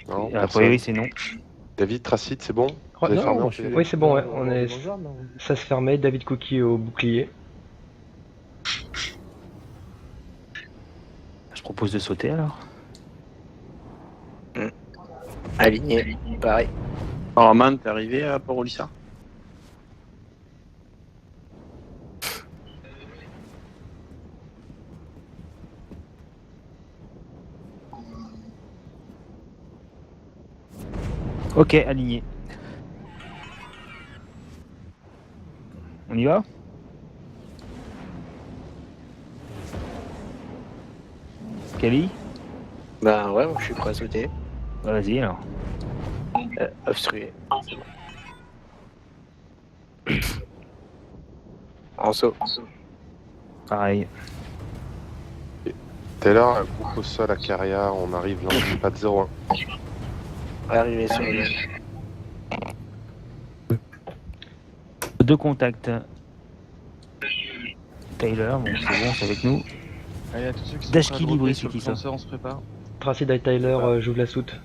Non, A personne. priori, c'est non. David, Tracide, c'est bon? Vous Ouais, avez fermé non, en je PV? suis... Oui, c'est bon, ouais. on On est... dans le jardin, non. Ça se fermait. David Cookie au bouclier. Je propose de sauter alors. Aligné, pareil. Alors, Man, t'es arrivé à Port-Olissa? Ok, aligné. On y va? Kali? Bah ouais, moi, je suis prêt à sauter. Vas-y alors. Obstrué. En saut. Pareil. Taylor, un groupe au sol à Caria, on arrive lundi, pas de 0-1. Arrivé sur le... Deux contacts. Tyler, bon c'est bon, c'est avec nous. Allez, à tous ceux qui sont Dash prêts à Kill dropper Libri, sur c'est le qui ça? lanceur, on se prépare. Tracide et Tyler, j'ouvre la soute.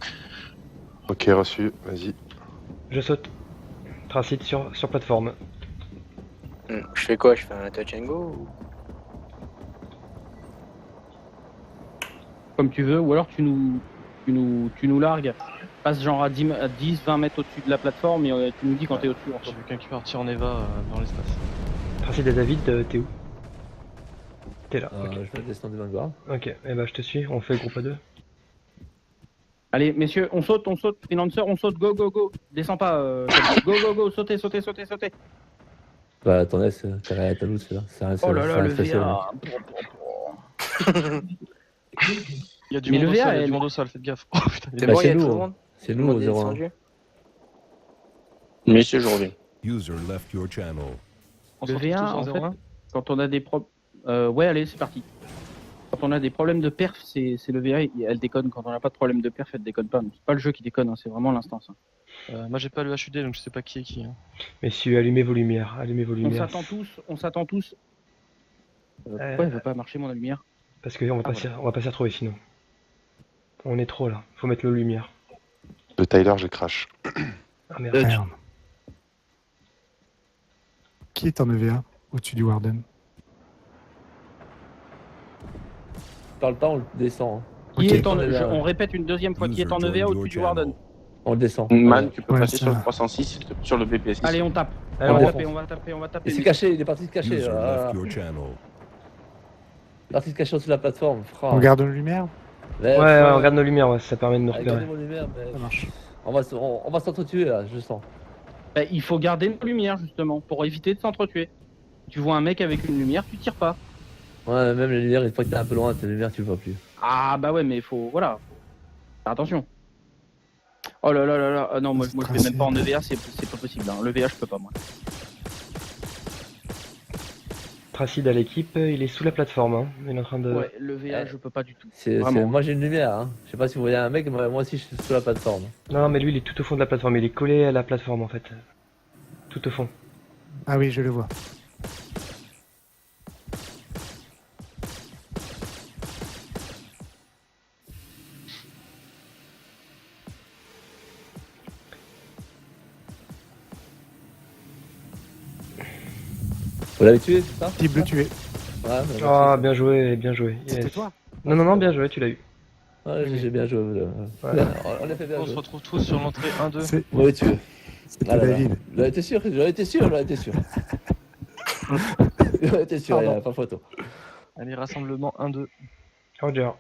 Ok, reçu, vas-y. Je saute. Tracide sur plateforme. Je fais quoi? Je fais un touch and go ou... Comme tu veux, ou alors tu nous largues, passe genre à 10, 20 mètres au-dessus de la plateforme et tu nous dis quand t'es au-dessus. En J'ai fait. vu quelqu'un qui partit en Eva dans l'espace. Tracide et David, t'es où? T'es là, ok. Je vais descendre du Vanguard. Ok, eh ben je te suis, on fait le groupe à deux. Allez, messieurs, on saute, freelancer, on saute, go, go, go. Descends pas, go, go, go, sautez. Bah attendez, t'as la loot, c'est là. Oh là là, le VA. Il y a du Mais monde le au sol, VA, il y a elle- du monde au sol, faites gaffe. Oh putain, il y a C'est Bah, bon, il y c'est a tout nous, le hein. monde? C'est Tout le nous, monde est 0-1. descendu? Messieurs, je reviens. User left your channel. On se Le retrouve VA, tous en en fait, 0-1. quand on a des problèmes... ouais, allez, c'est parti. Quand on a des problèmes de perf, c'est le VA, elle déconne. Quand on n'a pas de problème de perf, elle déconne pas. C'est pas le jeu qui déconne, hein, c'est vraiment l'instance. Hein. Moi j'ai pas le HUD donc je sais pas qui est qui. Hein. Messieurs, allumez vos lumières, On s'attend tous. Pourquoi elle veut pas marcher mon lumière? Parce qu'on va pas on va pas s'y retrouver sinon. On est trop là, faut mettre nos lumières. De Tyler, je crash. Ah merde. Merde. Qui est en EVA au-dessus du Warden? Par le temps, on le descend. Hein. Qui Ok. est en... on répète une deuxième fois, qui est en EVA au-dessus du Warden? On le descend. Man, tu peux Ouais, passer ça- sur le 306, sur le BPS. Allez, on tape. Allez, on on va défonce. taper, on va taper. Il s'est caché, il est parti se cacher. User Là. left your channel. Parti se cacher sur la plateforme. Fra. On garde nos lumières? Ouais, on regarde nos lumières, ouais, ça permet de nous Regardez repérer. mon lumière, mais... Ça marche. On va s'entretuer là, je sens. Bah, il faut garder nos lumières, justement, pour éviter de s'entretuer. Tu vois un mec avec une lumière, tu tires pas. Ouais, même les lumières, une fois que t'es un peu loin, tes lumières, tu le vois plus. Ah bah ouais, mais il faut... Voilà. Faire attention. Oh là là là là. Ah non, moi je vais même pas en EVA, c'est pas possible. Hein. Le VA, je peux pas, moi. Tracide à l'équipe, il est sous la plateforme, hein. Il est en train de... Ouais, le VA, je peux pas du tout. C'est moi j'ai une lumière, hein. Je sais pas si vous voyez un mec, mais moi aussi je suis sur la plateforme. Non, mais lui il est tout au fond de la plateforme, il est collé à la plateforme en fait. Tout au fond. Ah oui, je le vois. Vous l'avez tué, c'est ça? Cible tué. Ouais, mais Ah, bien joué, bien joué. C'était Yes. toi? Non, bien joué, tu l'as eu. Ouais, j'ai bien joué. Ouais. On a fait bien On se joué. retrouve tous sur l'entrée 1-2. C'est- Vous l'avez tué. C'était Ah là là. David. J'en étais sûr. J'en étais sûr, il n'y a pas photo. Allez, rassemblement 1-2. Roger.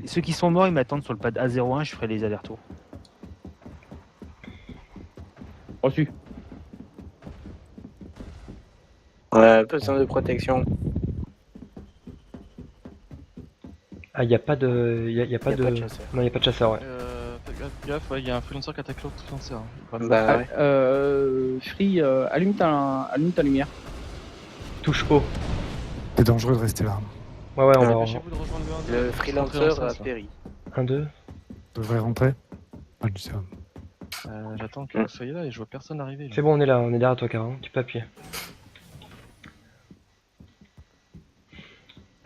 Ceux qui sont morts, ils m'attendent sur le pad A01, je ferai les allers-retours. Reçu. Ouais, besoin de protection. Ah, y a pas de... Y a pas de... chasseur. Non, y a pas de chasseur, ouais. Faites gaffe, ouais, il y a un freelancer qui attaque l'autre freelancer. Hein. Bah ouais. Free, allume ta lumière. Touche haut. C'est dangereux de rester là. Ouais, on va... Dépêchez-vous de rejoindre le 1-2. Le freelancer a péri. 1-2. On devrait rentrer. Ah, je dis ça. J'attends que vous soyez là et je vois personne arriver. là. C'est bon, on est là, on est derrière toi, Caron. Tu peux appuyer.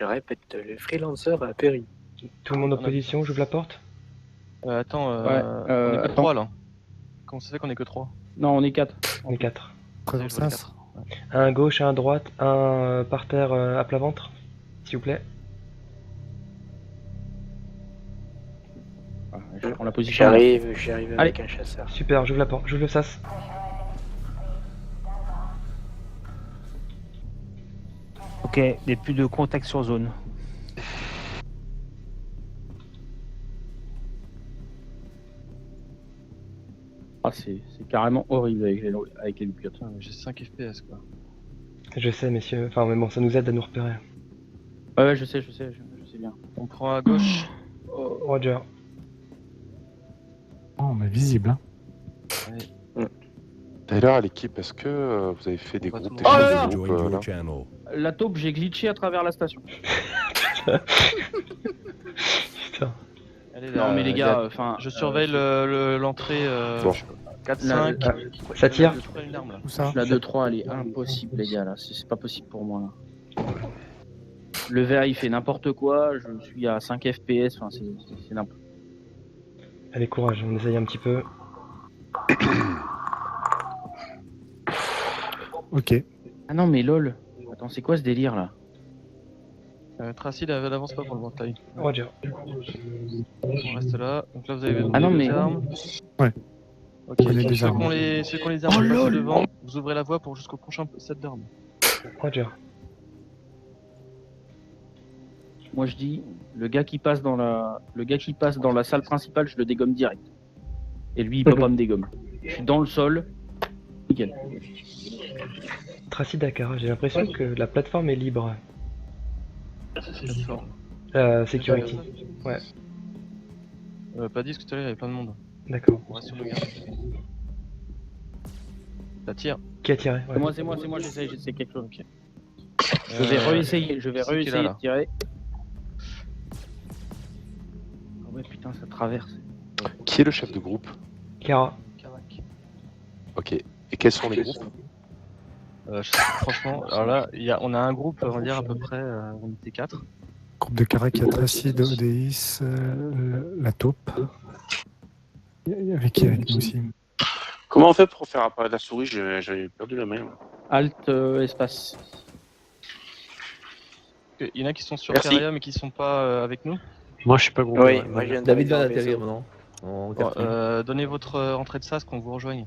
Je répète, le freelancer a péri. Tout le monde en position, j'ouvre la porte. Attends, Ouais, on est que attends. 3 là. Comment ça fait qu'on est que 3? Non, on est 4. On est 4. Présent sas. Un à gauche, un à droite, un par terre à plat ventre, s'il vous plaît. Je prends la position. J'arrive avec un chasseur. Super, j'ouvre la porte, j'ouvre le sas. Ok, il n'y a plus de contact sur zone. Ah, c'est carrément horrible avec les loupiottes. Putain, mais j'ai 5 FPS quoi. Je sais, messieurs. Enfin, mais bon, ça nous aide à nous repérer. Ouais, je sais bien. On prend à gauche. Roger. Oh, on est visible. Hein. D'ailleurs, à l'équipe, est-ce que vous avez fait des On va groupes, tout des le monde. choses là de groupe, là La taupe, j'ai glitché à travers la station. Putain. Allez, Non, là, mais les gars, enfin. je surveille l'entrée Bon. 4-5. Ça tire. Je trouve une arme là. Où ça? La 2-3, elle est impossible, les gars, là. C'est pas possible pour moi, là. Le verre, il fait n'importe quoi. Je suis à 5 FPS. Enfin, c'est n'importe quoi. Allez, courage, on essaye un petit peu. Ok. Ah non, mais lol. Attends, c'est quoi ce délire, là? Tracy, elle avance pas pour le taille. Roger. On reste là. Donc là, vous avez Ah non, les mais- armes. Ouais. Ok, On est des ceux armes. qui ont les armes Oh, passez lol. devant, vous ouvrez la voie pour jusqu'au prochain set d'armes. Roger. Moi, je dis, le gars qui passe dans la salle principale, je le dégomme direct. Et lui, il peut pas me dégommer. Je suis dans le sol. Nickel. Tracy Dakar, j'ai l'impression que la plateforme est libre. Plateforme. Security. Ouais, Pas dit, parce que tout à l'heure, il y avait plein de monde. d'accord. On reste sur le gars. Ça tire. Qui a tiré? Ouais. C'est moi, j'essaie quelque chose. Ok. Je vais réessayer c'est qui est là, de là tirer. Ah ouais, putain, ça traverse. Qui est le chef de groupe? Kara. Carac. Ok. Et quels sont les groupes? Je sais pas, franchement, alors là, on a un groupe, on va dire à peu près, on était 4. Groupe de Carac, il y a Tracy, Odéis, la taupe. Il y avait qui avec nous aussi? Comment on fait pour faire apparaître la souris? J'avais perdu la main. Alt, espace. Il y en a qui sont sur Merci. Caria mais qui sont pas avec nous. Moi, je suis pas gros. Oui, moi je viens David d'arriver vient en d'atterrir vaisseau. maintenant. En Bon, quartier. donnez votre entrée de sas qu'on vous rejoigne.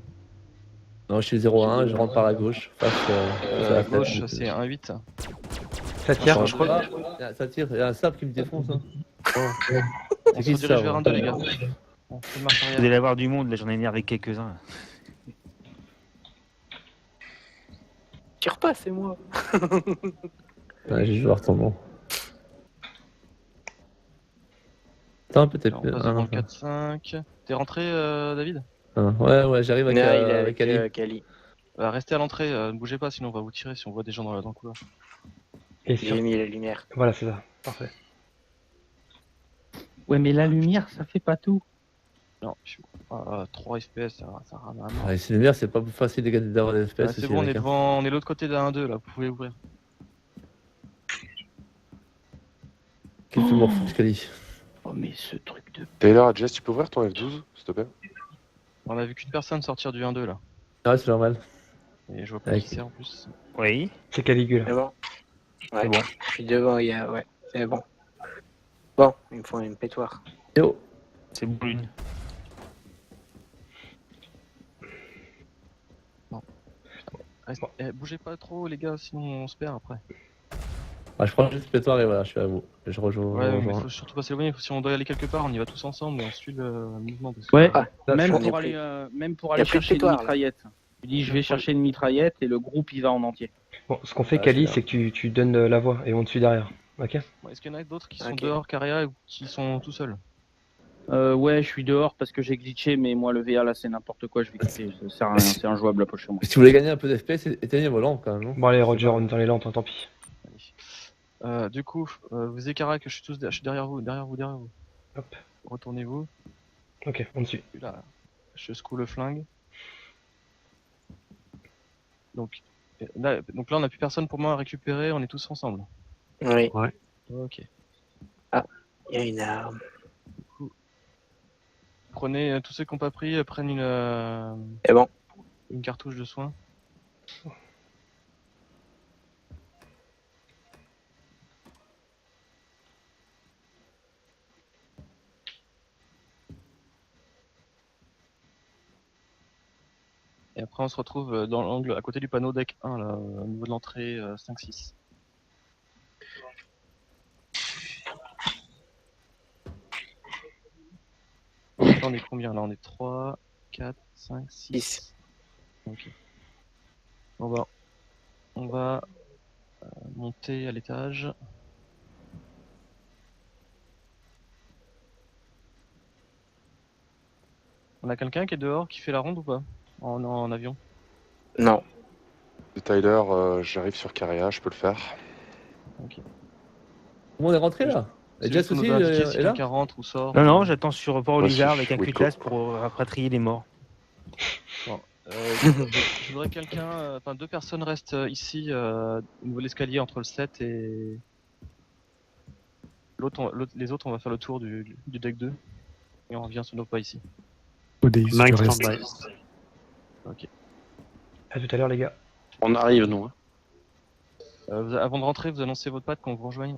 Non, je suis 0-1, je rentre par la gauche. Face à la À gauche, fenêtre. c'est 1-8. Ça tire. Ah, je crois que ça tire, il y a un sable qui me défonce. Hein. On C'est se qui dirige ça vers ouais. un 2 les gars. On fait marche Vous arrière. allez avoir du monde, là j'en ai énervé quelques-uns. Tire pas, c'est moi. Ouais, j'ai joué à retournement. Attends, peut-être. Alors, on passe Ah, devant non, le 4-5. T'es rentré, David? ouais, j'arrive Non, il est avec Ali. Kali. Restez à l'entrée, ne bougez pas, sinon on va vous tirer si on voit des gens dans le couloir. Et J'ai sur... mis la lumière. Voilà, c'est ça. Parfait. Ouais, mais la lumière, ça fait pas tout. Non, je suis 3 FPS, ça rame à mort. Ouais, c'est lumière, c'est pas plus facile de gagner d'avoir des FPS. Ouais, aussi, c'est bon, on mec, est hein. devant, on est de l'autre côté d'un 1-2 là, vous pouvez ouvrir. Quel film morph, Scali. Oh, mais ce truc de. Taylor, Jess, tu peux ouvrir ton F12, s'il te plaît? On a vu qu'une personne sortir du 1-2 là. Ouais, c'est normal. Et je vois pas Ouais. qui c'est en plus. Oui. C'est Caligula. C'est bon. Ouais, C'est bon. je suis devant, il y a. Ouais, c'est bon. Bon, il me faut une pétoire. Yo, C'est brune. Bougez pas trop les gars, sinon on se perd après. je prends juste le pétoire et voilà, je suis à vous. Je rejoins. Ouais, mais rejoins. faut surtout pas s'éloigner, si on doit y aller quelque part, on y va tous ensemble et on suit le mouvement. Parce que- Ouais, Là, même sur- pour y a aller, plus- même pour y a aller plus de chercher une pétoire, là. mitraillette. Je dis, je vais chercher une mitraillette et le groupe y va en entier. Bon, ce qu'on fait, Ah, Kali, c'est c'est que tu donnes la voix et on te suit derrière. Ok? Bon, est-ce qu'il y en a d'autres qui sont Ok. dehors Caria ou qui sont tout seuls? Ouais, je suis dehors parce que j'ai glitché, mais moi le VA là c'est n'importe quoi, je vais quitter, ça sert à rien, c'est injouable la poche chez moi. Si vous voulez gagner un peu d'FPS, éteignez vos lampes quand même. Non Bon, allez, Roger, on est dans les lentes, hein, tant pis. Du coup, vous écarez que je suis derrière vous. Hop. Retournez-vous. Ok, on te suit. Là, je secoue le flingue. Donc là, on n'a plus personne pour moi à récupérer, on est tous ensemble. Oui. Ok. Il y a une arme. Prenez, tous ceux qui n'ont pas pris, prennent Et bon, une cartouche de soin. Et après, on se retrouve dans l'angle à côté du panneau deck 1, là, au niveau de l'entrée 5-6. Là, on est combien? Là, on est 3, 4, 5, 6. 6. Ok. On va monter à l'étage. On a quelqu'un qui est dehors qui fait la ronde ou pas? En avion? Non. Tyler, j'arrive sur Caria, je peux le faire. Ok. Tout le monde est rentré là. Et C'est Jess juste pour aussi nous indiquer si est là. quelqu'un rentre ou sort. Non, j'attends sur Port au Moi, Lizard si avec je un suis quick-class pour rapatrier les morts. Je voudrais quelqu'un, enfin 2 personnes restent ici au niveau de l'escalier entre le 7 et les autres on va faire le tour du deck 2 et on revient sur nos pas ici. ODX, tu Mike restes. stand-by. Ok. À tout à l'heure, les gars. On arrive, nous. Hein. Avant de rentrer, vous annoncez votre patte qu'on vous rejoigne.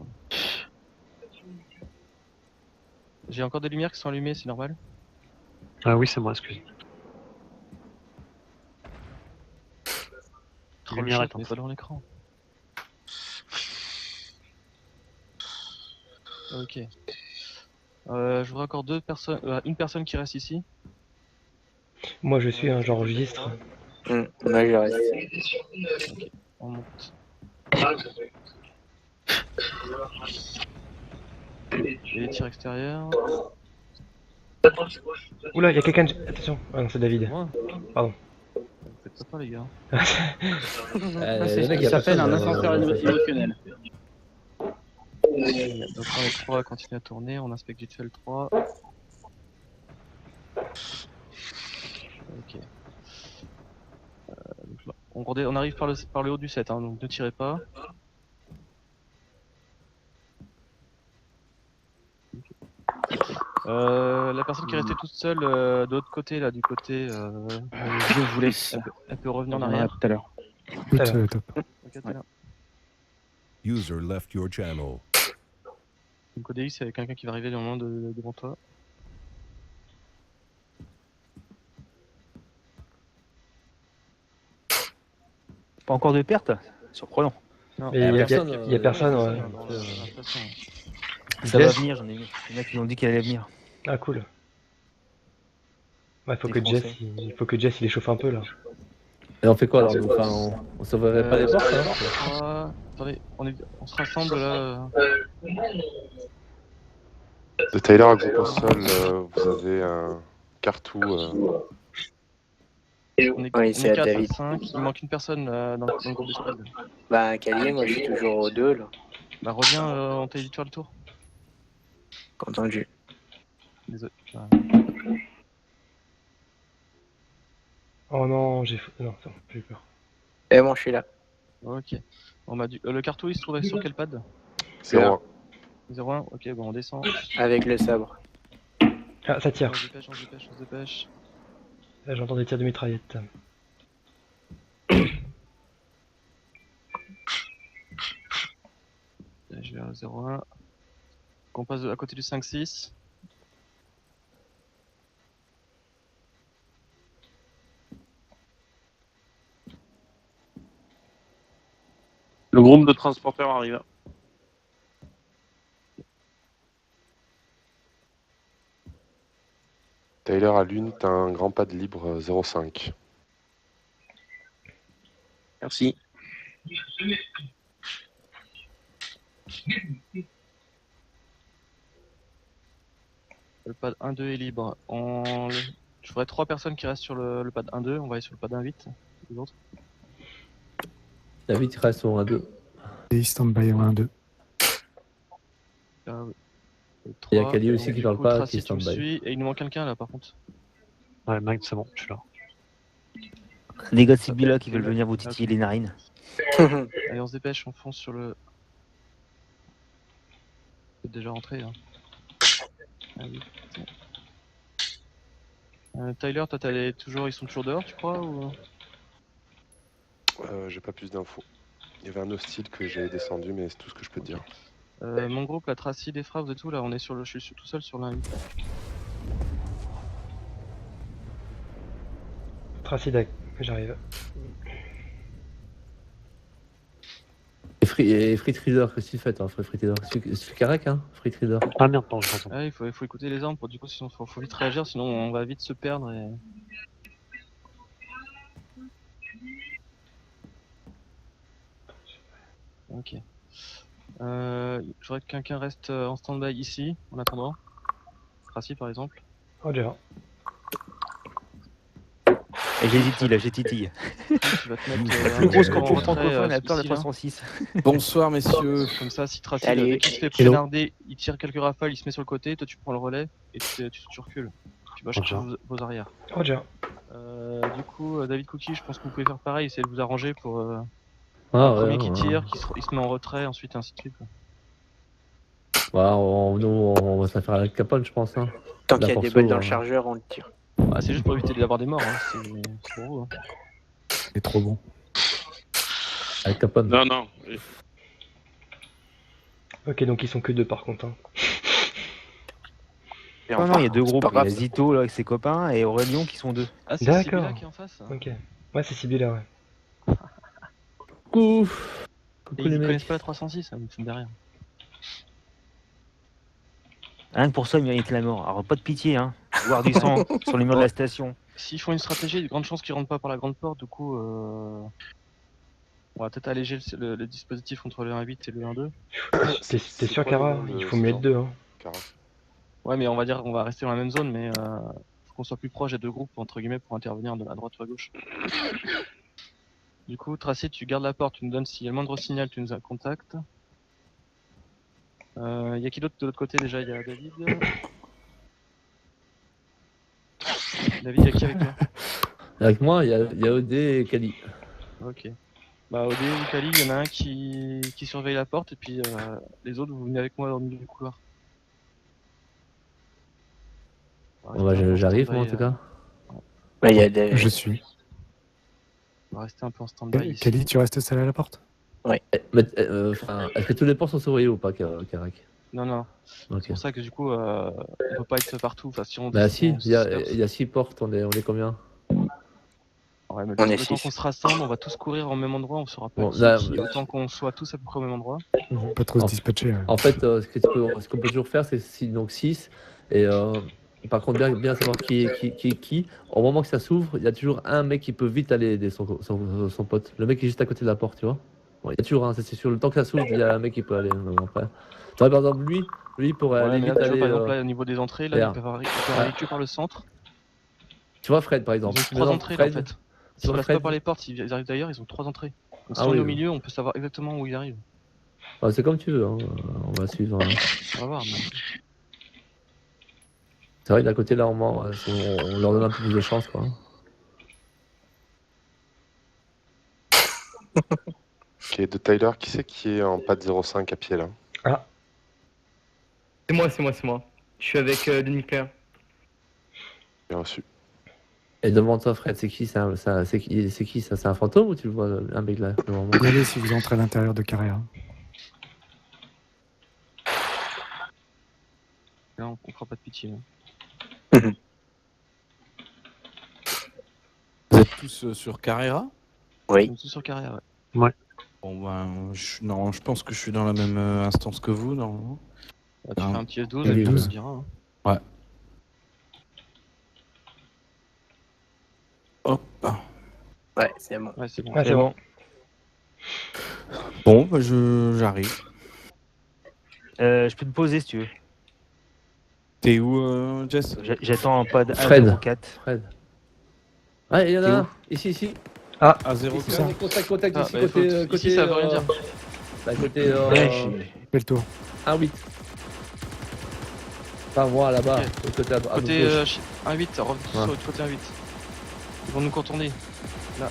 J'ai encore des lumières qui sont allumées, c'est normal? Ah oui, c'est moi, excuse. Oh, Lumière le éteinte. chat, on est pas dans l'écran. Ok. Je voudrais encore une personne qui reste ici. Moi, je suis, j'enregistre. Moi, je reste. Ok, on monte. Et les tirs extérieurs. Oula, il y a quelqu'un. Attention. Ah non, c'est David. Moi. Faites pas peur, les gars. C'est ce mec, qui y a s'appelle un personne, ascenseur émotionnel. Donc là, on est 3 à continuer à tourner. On inspecte vite fait le 3. Ok. Donc là, on arrive par le haut du 7, hein, donc ne tirez pas. La personne qui est restée toute seule de l'autre côté, là, du côté. Je vous laisse. Elle peut revenir en On en arrière. a tout à l'heure. Écoute, Alors. top. Ok, t'es là. User left your channel. Donc ODX, il y a quelqu'un qui va arriver au moment devant toi. Pas encore de perte? Surprenant. Non, Et il y a personne, personne, ouais. dans la station. Ça va Jess venir, j'en ai vu. Il y en a qui ont dit qu'elle allait venir. Ah, cool. Ouais, faut Les que Jess, Français. il faut que Jess il échauffe un peu là. Et on fait quoi alors nous? Enfin, on sauverait pas les portes hein? 3... Attendez, on se rassemble là. De Tyler à groupe au sol, vous avez un cartou. On est, Oui, on c'est est à 4 à David. 5, il manque une personne dans le groupe de squad. Bah, Calier, moi, je suis toujours au 2, là. Bah reviens, on t'évite de faire le tour. Entendu. Désolé. Oh non, non, c'est bon, j'ai eu peur. Et bon, je suis là. Ok. Le cartou il se trouvait sur quel pad? 0-1. 0-1, ok, bon on descend. Avec le sabre. Ah, ça tire. On se dépêche, on se dépêche, on se dépêche. Là, j'entends des tirs de mitraillette. Là, je vais à 0-1. On passe à côté du 5-6. Le groupe de transporteurs arrive. Tyler à l'une, t'as un grand pad libre 0,5. Merci. Le pad 1-2 est libre. Je voudrais 3 personnes qui restent sur le pad 1-2. On va aller sur le pad 1-8. Les autres. David il reste au 1-2. ODX stand-by en 1-2. Il y a Kali aussi qui parle pas, qui est stand-by. stand-by. Et il nous manque quelqu'un là par contre. Ouais, Mike, c'est bon, je suis là. Des gars de Sibylla qui veulent venir vous titiller les narines. Allez, on se dépêche, on fonce sur le. déjà rentrés. Hein. Ah, oui. Tyler, toi, ils sont toujours dehors, tu crois ou... J'ai pas plus d'infos. Il y avait un hostile que j'ai descendu, mais c'est tout ce que je peux te dire. Mon groupe, la Tracy, les frères, vous êtes où là? Je suis tout seul sur l'un. Tracy, j'arrive. Et Free Trader, qu'est-ce que tu fais toi, Free Trader? C'est Karak, hein, Free Trader. Ah merde, non, je pense. Ah, il faut écouter les armes, du coup, sinon faut vite réagir, sinon on va vite se perdre et... Ok. Je voudrais que quelqu'un reste en stand-by ici, en attendant. Tracy, par exemple. Roger. Et j'ai titille, là, j'ai titille. Tu vas te mettre La plus grosse en corpo retrait, francophone a peur de celui-ci, là. 306. Bonsoir messieurs. Comme ça, si Tracy, Salut. dès qu'il se fait Hello. poignarder, il tire quelques rafales, il se met sur le côté, toi tu prends le relais et tu recules. Tu vas chercher vos arrières. Roger. Du coup, David Cookie, je pense que vous pouvez faire pareil, essayez de vous arranger pour le Ah, premier qui tire, il se met en retrait, ensuite ainsi de suite. Quoi. Voilà, on va se la faire avec Capone, je pense. Hein. Tant qu'il y a La des Porto, balles dans le chargeur, on le tire. Ah, c'est juste pour éviter d'avoir des morts, hein. C'est pour vous. Hein. C'est trop bon. Avec Capone. Non, non. Ok, donc ils sont que 2 par contre. Hein. Et Non, enfin, non, il y a deux c'est groupes. pas Il y a grave. Zito là, avec ses copains et Aurélien qui sont 2. Ah, c'est D'accord. celui-là qui est en face. Hein. Ok. Ouais, c'est Sibylla, ouais. Coucou. Et Coucou ils les connaissent mecs. pas la 306, ça me fait derrière. Rien que pour ça, il mérite la mort. Alors, pas de pitié, hein. Voir du sang sur les murs de la station. S'ils font une stratégie, il y a de grandes chances qu'ils rentrent pas par la grande porte, du coup, on va peut-être alléger le dispositif entre le 1.8 et le 1.2. T'es C'est sûr, quoi Kara? le nom de Il faut ce mettre genre 2, hein. Cara. Ouais, mais on va dire qu'on va rester dans la même zone, mais faut qu'on soit plus proche des deux groupes, entre guillemets, pour intervenir de la droite ou à gauche. Du coup, Tracy, tu gardes la porte, tu nous donnes s'il y a le moindre signal, tu nous contactes. Y a qui d'autre de l'autre côté déjà? Il y a David. David, y a qui avec toi? Avec moi, il y a OD et Kali. Ok. Bah, Odé ou Kali, il y en a un qui surveille la porte, et puis les autres, vous venez avec moi dans le milieu du couloir. Bon, bah, j'arrive, moi, en tout cas. Ouais, il y a des... Je suis. On va rester un peu en stand-by ici. Kali, tu restes seul à la porte? Mais, est-ce que tous les ports sont surveillés ou pas, Karak? Non, non. Ok. C'est pour ça que du coup, on peut pas être partout. Enfin, si on Bah si si, on il y a 6 portes, on est combien? Ouais, mais On est le temps six. qu'on se rassemble, on va tous courir au même endroit, on saura pas Bon, qui, là, autant qu'on soit tous à peu près au même endroit. Pas trop se En- dispatcher. Ouais. En fait, ce qu'on peut toujours faire, c'est donc 6. Et par contre, bien savoir qui est qui. Au moment que ça s'ouvre, il y a toujours un mec qui peut vite aller aider son pote. Le mec qui est juste à côté de la porte, tu vois. Bon, il y a toujours, hein, c'est sûr. Le temps que ça s'ouvre, il y a un mec qui peut aller. Après. Tu vois, par exemple, lui pourrait Ouais, aller mais là, vite tu vois, aller. par exemple, là, au niveau des entrées, là, vers- il peut aller que par le centre. Tu vois, Fred, par Ils exemple. ont 3 Maintenant, entrées, là, en Fred, fait. tu S'ils vois, passent pas Fred, par les portes, s'ils arrivent d'ailleurs, ils ont 3 entrées. Donc, si Ah on oui, est au oui. milieu, on peut savoir exactement où ils arrivent. c'est comme tu veux, hein. On va suivre. Hein. On va voir. Mais... C'est vrai, d'un côté, là, on leur donne un peu plus de chance, quoi. Ok, de Tyler, qui c'est qui est en pad 05 à pied là? C'est moi. Je suis avec le nucléaire. Bien reçu. Et devant toi, Fred, c'est qui ça? C'est qui ça? C'est un fantôme ou tu le vois, un mec là devant moi? Y aller si vous entrez à l'intérieur de Carrera. Là, on fera pas de pitié. Là. Vous êtes tous sur Carrera? Oui. On est tous sur carrière, ouais. Bon ben, je pense que je suis dans la même instance que vous, normalement. Bah, tu Ah. fais un petit F12 Il y a et puis on 12. te dira. Hein. Ouais. Hop. Ouais, c'est bon. Ouais, c'est bon. Ouais, c'est bon. Bon, bah, j'arrive. Je peux te poser si tu veux. T'es où, Jess? J'attends un pad Fred. A04. Fred. Ah, il y en a T'es un. Ici. À Ici, 0,4. contact Ah, ici, bah, côté. ici, ça veut rien dire. Bah, côté. Fais le tour. 1-8. Par moi là-bas. Ok. Côté à Côté gauche. 1-8, revenez Ouais. sur le côté 1-8. Ils vont nous contourner. Là.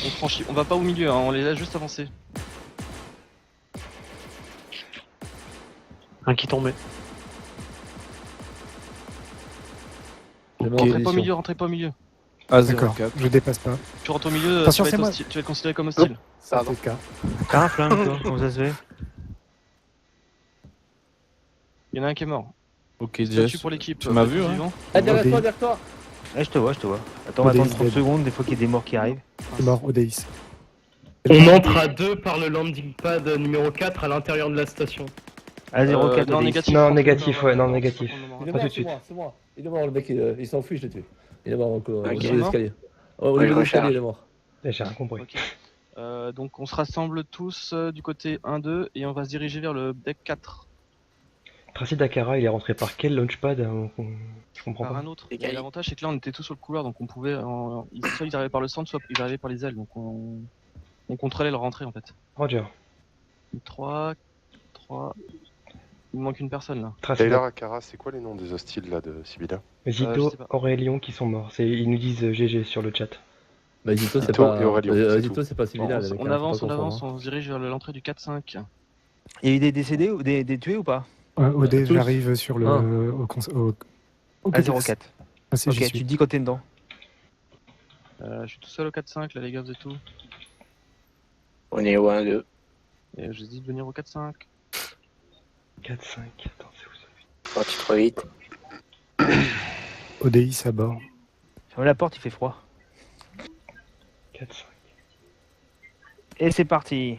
On franchit. On va pas au milieu, hein, on les laisse juste avancer. Un qui tombait. J'ai Rentrez pas au mission. milieu, rentrez pas au milieu. Ah, D'accord, 0,4. je dépasse pas. Tu rentres au milieu, Attention, tu c'est vas, moi. tu vas être considéré comme hostile. Ça Pardon. fait le cas. T'as un flingue, toi, comment ça se fait? Il y en a un qui est mort. Ok, Statut Jess. pour l'équipe. Tu m'as plateau vu, hein suivant. Ah, derrière ODI. toi, derrière toi. Ouais, je te vois, je te vois. Attends, on va ODI attendre 30 dead. secondes, des fois qu'il y a des morts qui arrivent. C'est mort, Odéis. On entre à 2 par le landing pad numéro 4 à l'intérieur de la station. À 0,4 non, ODI. négatif. Non, négatif, ouais, non, négatif. Il est Pas mort, tout de c'est suite. moi, c'est moi. Il est mort, le mec, il s'enfuit, je l'ai tué. Il est mort encore, au Ok. niveau des escaliers. Au Ouais, niveau je des escaliers, recharge. il est mort. J'ai rien compris. Ok. Donc on se rassemble tous du côté 1-2 et on va se diriger vers le deck 4 Tracy Dakara, il est rentré par quel launchpad Je comprends par pas. un autre. Les Et gars, l'avantage c'est que là on était tous sur le couloir donc on pouvait. Soit ils arrivaient par le centre, soit ils arrivaient par les ailes. Donc on contrôlait leur rentrée en fait. Roger. 3. Il me manque une personne là. Tracy Taylor Akara, c'est quoi les noms des hostiles là de Sibylla? Zito, je sais pas. Aurélien qui sont morts. Ils nous disent GG sur le chat. Bah, Zito, c'est Zito pas. et Aurélien, c'est Zito, tout. c'est pas similaire, les mecs, On hein, avance, faut on pas avance, confondre, on se dirige vers l'entrée du 4-5. Il y a eu des décédés ou des tués ou pas? Odé, tous. j'arrive sur le. Ah. Au À 0,4. Ah, si, Ok, j'y tu suis. te dis quand t'es dedans. Je suis tout seul au 4-5 là les gars, vous êtes tout. On est au 1-2. Et je dis de venir au 4-5. 4-5. Attends, c'est où ça? Parti trop vite. Odéis à bord. Ferme la porte, il fait froid. 4-5. Et c'est parti.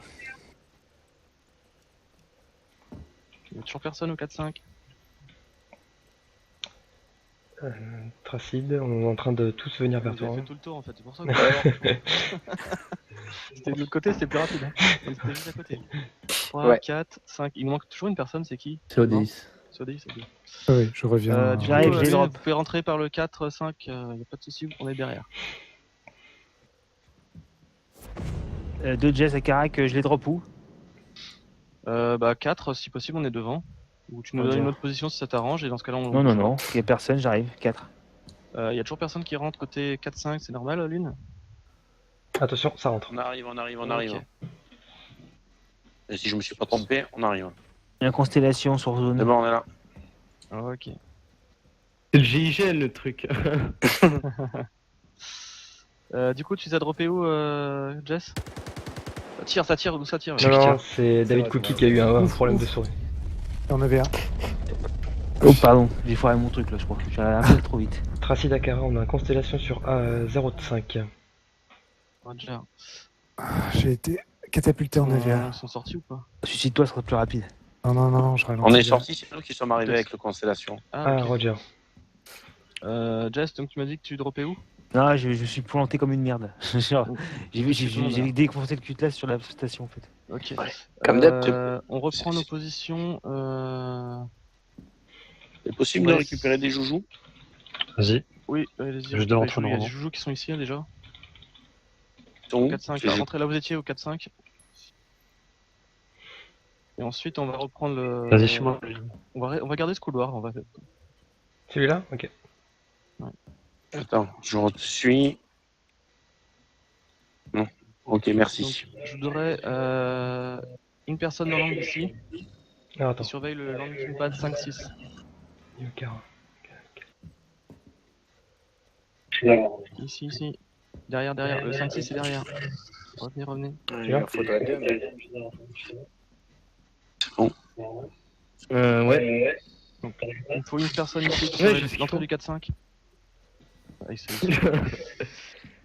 Il y a toujours personne au 4-5. Tracide, on est en train de tous venir vers Vous toi. avez fait tout le tour en fait, c'est pour ça que c'était de l'autre côté, c'était plus rapide. Hein. Mais c'était juste à côté. 3, Ouais. 4, 5. Il nous manque toujours une personne, c'est qui? C'est Odéis. C'est Odéis, c'est bien. Ah oui, je reviens. Du J'arrive, coup, je les Lune, drop. vous pouvez rentrer par le 4, 5, y a pas de souci, on est derrière. 2 Jess à Carac, je les drop où? 4, si possible, on est devant. Ou tu nous donnes une autre position si ça t'arrange, et dans ce cas-là, on. Non, non, non, il y a personne, j'arrive. 4. Y a toujours personne qui rentre côté 4-5, c'est normal, Lune? Attention, ça rentre. On arrive, on arrive, on Ok. arrive. Et si je me suis pas trompé, on arrive. Il y a une constellation sur C'est zone. bon, on est là. Ok. C'est le GIGN le truc. Du coup, tu les as droppés où, Jess? Ça tire, d'où ça tire? Non, non, c'est David Cookie qui a eu un problème de souris. Il y en avait un. Oh, pardon, j'ai foiré mon truc là, je crois. J'ai un peu trop vite. Tracy Dakara, on a une constellation sur A05. Roger. J'ai été catapulté en avion. Ils sont sortis ou pas? Suicide-toi, ce sera plus rapide. Non, non, non, je ralentis. On est sortis, c'est nous qui sommes arrivés avec le Constellation. Ah, ok. Roger. Jess, donc tu m'as dit que tu droppais où? Non, je suis planté comme une merde. Genre, j'ai défoncé le cutlass sur la station en fait. Ok. Comme d'hab, On reprend nos positions. C'est possible de récupérer des joujoux? Vas-y. Oui, allez-y. Je dois rentrer Il y a des normalement. joujoux qui sont ici hein, déjà. Ils sont où? 4-5, C'est- rentrez là où vous étiez au 4-5. Et ensuite on va reprendre le. Vas-y, chez moi. On va garder ce couloir. Celui-là? Ok. Attends, je suis. Non. Ok, merci. Donc, je voudrais une personne dans l'angle ici Ah, attends. qui surveille le landing pad 5-6. Dakara. Ici. Derrière. Le 5-6 est derrière. Revenez. Il en faudrait deux, mais... Ouais. Il me faut une personne ici qui Ouais, surveille je suis l'entrée chaud. du 4-5.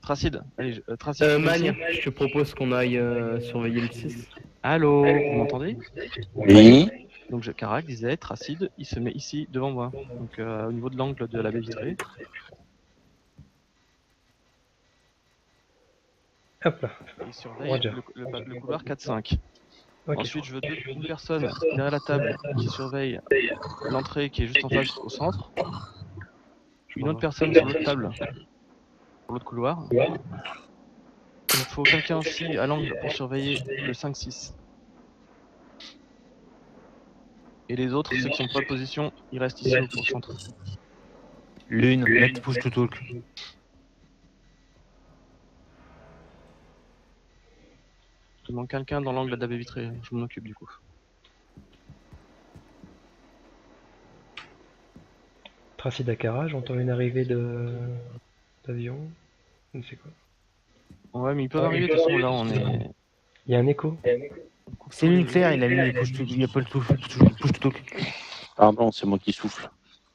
Tracide. Allez, Tracide. tu viens Magne, ici. je te propose qu'on aille surveiller le 6. Allô, vous m'entendez? Oui. Donc Carac disait, Tracide, il se met ici devant moi, donc au niveau de l'angle de la baie vitrée. Hop là. Il surveille Roger. le couloir 4-5. Ok. Ensuite, je veux une personne derrière la table qui surveille l'entrée qui est juste en face au centre. Une autre personne sur l'autre table, pour l'autre couloir. Il me faut quelqu'un aussi à l'angle pour surveiller le 5-6. Et les autres, ceux qui sont pas en position, ils restent ici au centre. Lune, let's push to talk. Il manque quelqu'un dans l'angle de la baie vitrée, je m'en occupe du coup. Tracy Dakara, j'entends une arrivée d'avion. Je ne sais quoi. Ouais, mais ils peuvent arriver, de toute façon, là, on est... Il y a un écho. C'est lui clair, il a mis les push to, il a pas le push to talk. Pardon, c'est moi qui souffle.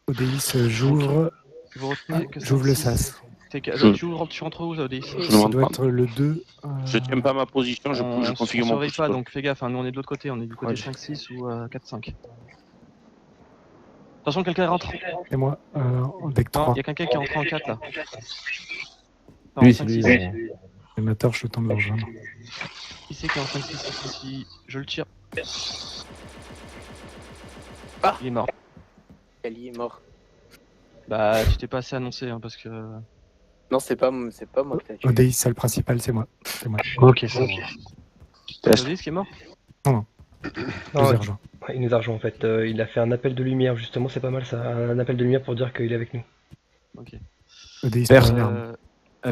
ODX, j'ouvre. Vous retenez que J'ouvre le 5, 6. sas. Tu rentres où, ODX? Ça doit être le 2. Je tiens pas ma position, je configure on mon surveille push pas, to talk. donc fais gaffe, hein, nous on est de l'autre côté, on est du côté Ouais. 5-6 ou 4-5. Attention, quelqu'un rentre. Et moi, deck Non, 3. il y a quelqu'un qui est rentré en 4 là. Non, Lui, en c'est lui. 5-6. Les mateurs, je tente de le rejoindre. Qui c'est qui est en 5-6 ici? Je le tire. Ah. Il est mort. Kali est mort. Bah, tu t'es pas assez annoncé, hein, parce que... Non, c'est pas moi que t'as tué. ODX, c'est le principal, c'est moi. C'est moi. Ok, ça va. C'est ODX qui est mort? Non, je Non, les ai rejoints. il nous a rejoint en fait. Il a fait un appel de lumière, justement, c'est pas mal ça. Un appel de lumière pour dire qu'il est avec nous. Ok. ODX, Père, première arme.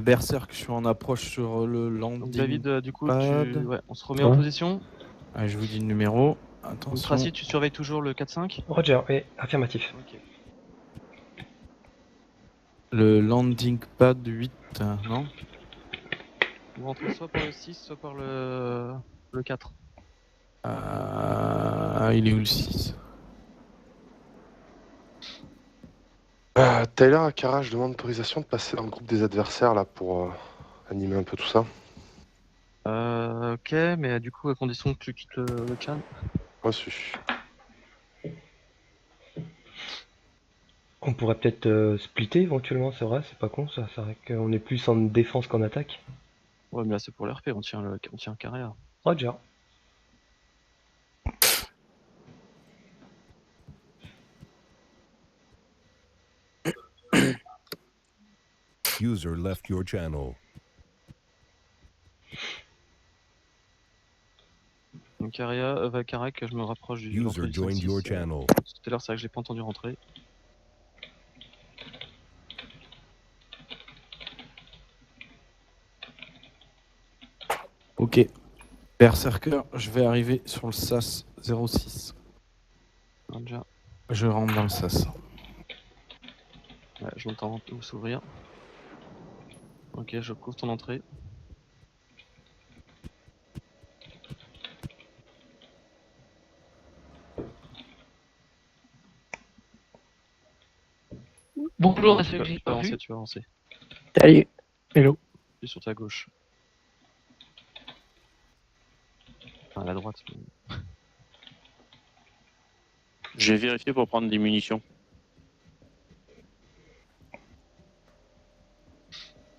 Berserk, je suis en approche sur le landing. Donc David, du coup, pad. ouais, on se remet en position. Ah, je vous dis le numéro. Donc Attention. Tracy, tu surveilles toujours le 4-5? Roger, oui, affirmatif. Ok. Le landing pad 8, non? Vous rentrez soit par le 6, soit par le 4. Il est où le 6? Tyler Akara, je demande autorisation de passer dans le groupe des adversaires là pour animer un peu tout ça. Ok, mais du coup, à condition que tu quittes le chat. Reçu. On pourrait peut-être splitter éventuellement, c'est vrai, c'est pas con ça. C'est vrai qu'on est plus en défense qu'en attaque. Ouais, mais là c'est pour l'RP, on tient un carré là. Roger. User left your channel. Donc Karak, je me rapproche du User l'entrée du joined 5-6, your channel. Tout à l'heure, c'est vrai que je l'ai pas entendu rentrer. Ok. Berserker, je vais arriver sur le SAS 06. Déjà. Je rentre dans le SAS. Ouais, je l'entends s'ouvrir. Ok, je couvre ton entrée. Bonjour, tu vas avancer, tu vas avancer. Salut. Hello. Tu es sur ta gauche. Enfin, à la droite. J'ai vérifié pour prendre des munitions.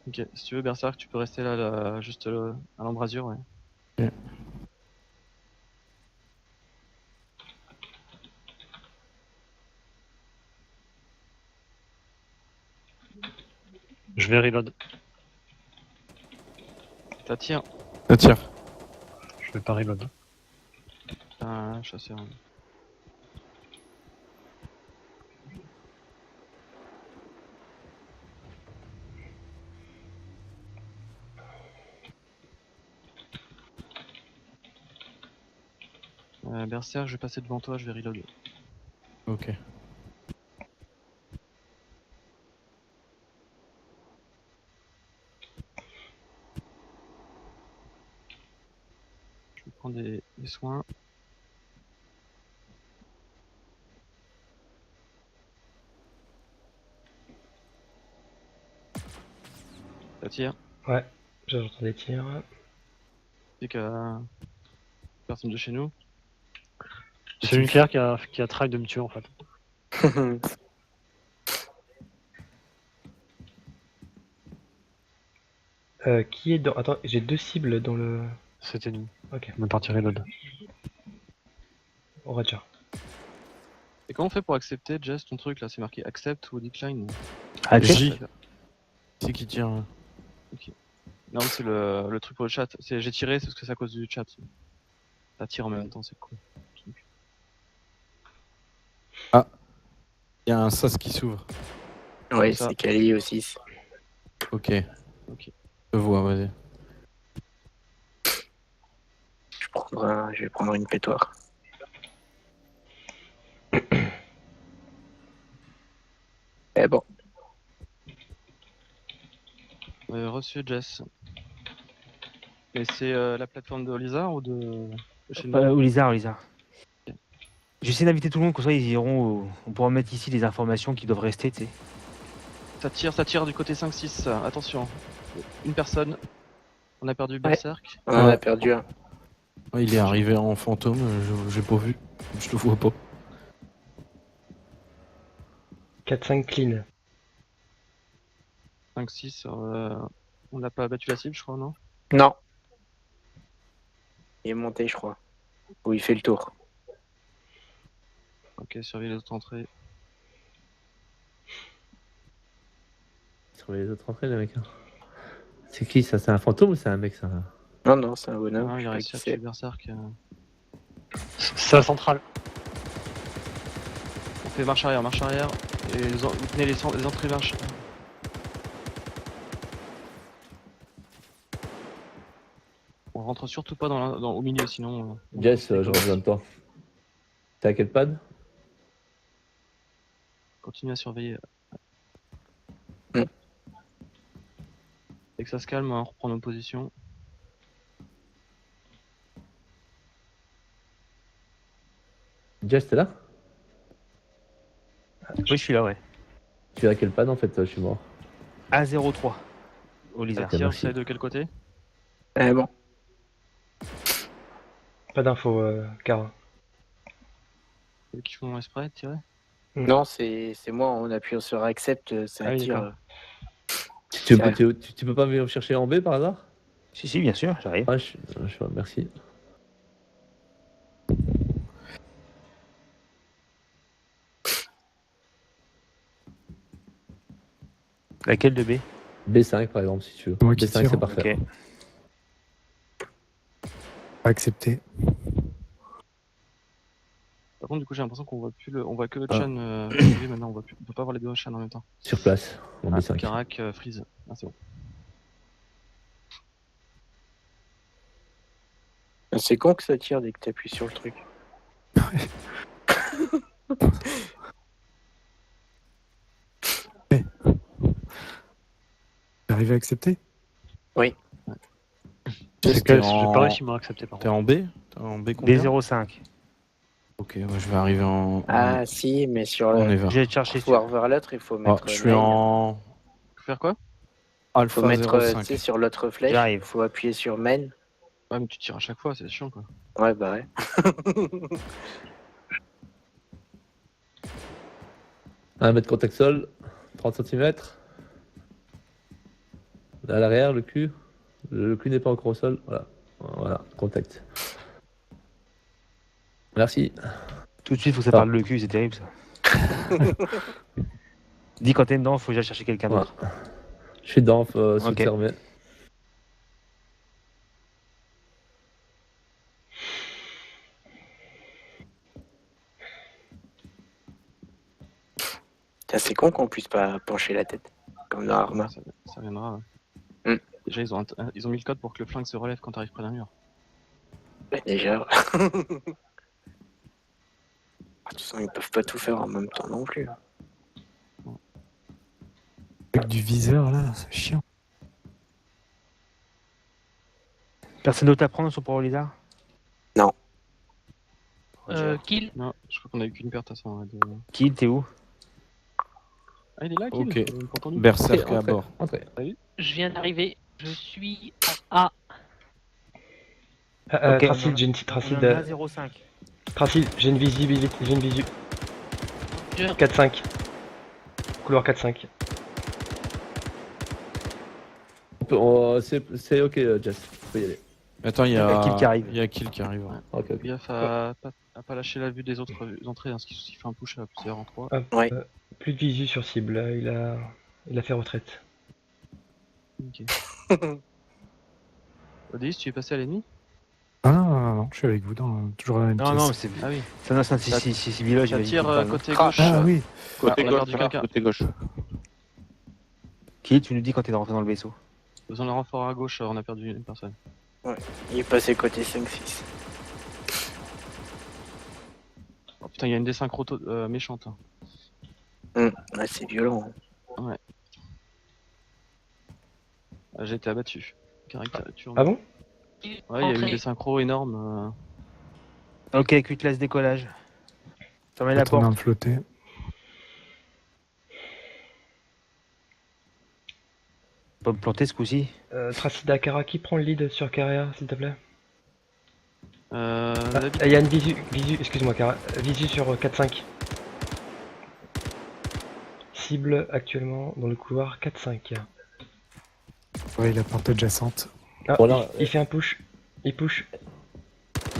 Ok, si tu veux Berserk, tu peux rester là, juste à l'embrasure, ouais. Ok. Je vais reload. T'attires. Attire. Je vais pas reload. Un chasseur. Berserk, je vais passer devant toi, je vais reload. Ok. Je vais prendre des soins. T'attires. Ouais, j'entends des tirs. C'est que personne de chez nous. C'est une claire qui a try de me tuer en fait. Qui est dans... Attends, j'ai deux cibles dans le... C'était nous. Ok, On est parti reload. Roger. Et comment on fait pour accepter, Jess, ton truc là? C'est marqué accept ou decline? J. C'est qui tire. Hein. Ok. Non, mais c'est le truc pour le chat. J'ai tiré, c'est parce que c'est à cause du chat. Ça tire en même temps, c'est cool. Ah. Il y a un SAS qui s'ouvre. Ouais, Ça. c'est Kali aussi. Ok. Ok. Je vois, vas-y. Je vais prendre une pétoire. Eh bon. Reçu Jess. Et c'est la plateforme de Lizard ou de chez nous Olizar. J'essaie d'inviter tout le monde, comme ça ils iront. On pourra mettre ici les informations qui doivent rester, tu sais. Ça tire du côté 5-6. Attention. Une personne. On a perdu Ouais. Berserk. On en a perdu un. Ouais, il est arrivé en fantôme, j'ai pas vu. Je le vois pas. 4-5 clean. 5-6. On n'a pas battu la cible, je crois, non? Non. Il est monté, je crois. Ou il fait le tour. Ok, surveille les autres entrées. Sur les autres entrées, les mecs. C'est qui ça? C'est un fantôme ou c'est un mec ça? Non, c'est un bonhomme. Ah, il je a sais réussi pas à qui tuer c'est. Berserk. C'est la centrale. On fait marche arrière. Et vous tenez les entrées marche. On rentre surtout pas au milieu, sinon. Jess, je reviens de toi. T'es à quel pad? Continue à surveiller. Mm. Dès que ça se calme, on reprend nos positions. Jess, t'es là? Oui, je suis là, ouais. Tu es à quel pad en fait? Je suis mort. A03. Olizar. Ok, Tire, merci. c'est de quel côté? Eh bon. Pas d'infos, Cara. Ceux qui font exprès de tirer? Non, c'est moi, en appuyant sur accept, ça Ah oui, tire. d'accord. Tu peux pas venir me chercher en B par hasard? Si, bien sûr, j'arrive. Ah, merci. Laquelle de B? B5 par exemple si tu veux. Moi qui B5 tire. c'est parfait. Ok. Accepté. Par contre, du coup, j'ai l'impression qu'on voit plus on voit que le Ah. Chan. Maintenant, on peut pas voir les deux Chan en même temps. Sur place, en B5. Karak, Freeze. Ah, c'est bon. C'est con que ça tire dès que t'appuies sur le truc. T'arrives à accepter? Oui. J'ai T'es pas réussi à m'accepter par T'es contre. en B? T'es en B combien? B05. Ok, moi je vais arriver en... Ah si, mais sur On est le. vers. J'ai cherché Pour pouvoir voir l'autre, il faut Ah, mettre. je suis main. en Faut faire quoi? Faut Alpha mettre, tu 05. sais, sur l'autre flèche, il J'arrive. faut appuyer sur main. Ouais, mais tu tires à chaque fois, c'est chiant quoi. Ouais, bah ouais. 1 mètre contact sol, 30 cm. À l'arrière, le cul. Le cul n'est pas encore au sol. Voilà, contact. Merci. Tout de suite, faut que ça Ah. parle le cul, c'est terrible ça. Dis quand t'es dedans, faut déjà chercher quelqu'un d'autre. Voilà. Je suis dedans, sous Ok. fermé. C'est con qu'on puisse pas pencher la tête, comme dans Arma. Ça viendra. Mm. Déjà, ils ont mis le code pour que le flingue se relève quand t'arrives près d'un mur. Ouais, déjà. De toute façon, ils peuvent pas tout faire en même temps non plus. Avec du viseur là, c'est chiant. Personne d'autre à prendre sur pour Olizar? Non. Kill. Non, je crois qu'on a eu qu'une perte à ça. Ouais, Kill, t'es où? Ah, il est là, Kill. Ok. J'avais même pas entendu. Berserk à Entrez, bord. entrez. Je viens d'arriver. Je suis à A. Ok, Tracide, j'ai une petite On tracide. en a un 05. Tracide, j'ai une visibilité, j'ai une visu. Je- 4-5. Couloir 4-5. C'est ok, Jess. Tu peux y aller. Attends, il y Il y a a Kill qui arrive. Il y a Kill qui arrive. Ouais. Ok, ok. Fais gaffe à pas lâcher la vue des autres entrées, hein, s'il fait un push-up, c'est en 3. Hop, Ouais. Plus de visu sur cible, il a fait retraite. Ok. Odys, tu es passé à l'ennemi? Ah non, je suis avec vous dans toujours la même Non, pièce. non, c'est. Ah oui. Ça, non, c'est village. Ça tire côté Crash. gauche. Ah oui, Côté on a gauche, perdu voilà, quelqu'un. côté gauche. Kill, tu nous dis quand t'es rentré dans le vaisseau. Besoin de renfort à gauche, on a perdu une personne. Il est passé côté 5-6. Oh putain, il y a une désynchro méchante. Hein. Ouais, c'est violent. Ouais. J'ai été abattu. Caricature. Ah bon? Ouais, il y a eu des synchros énormes. Ok, Cutlass décollage. Fermez la Attends, porte. un flotté. On peut me planter ce coup-ci. Tracy Dakara, qui prend le lead sur Carrière, s'il te plaît? David. Il y a une visu, excuse-moi, Cara. Visu sur 4-5. Cible actuellement dans le couloir 4-5. Ouais, il a porte adjacente. Ah, Voilà, il fait un push. Il push.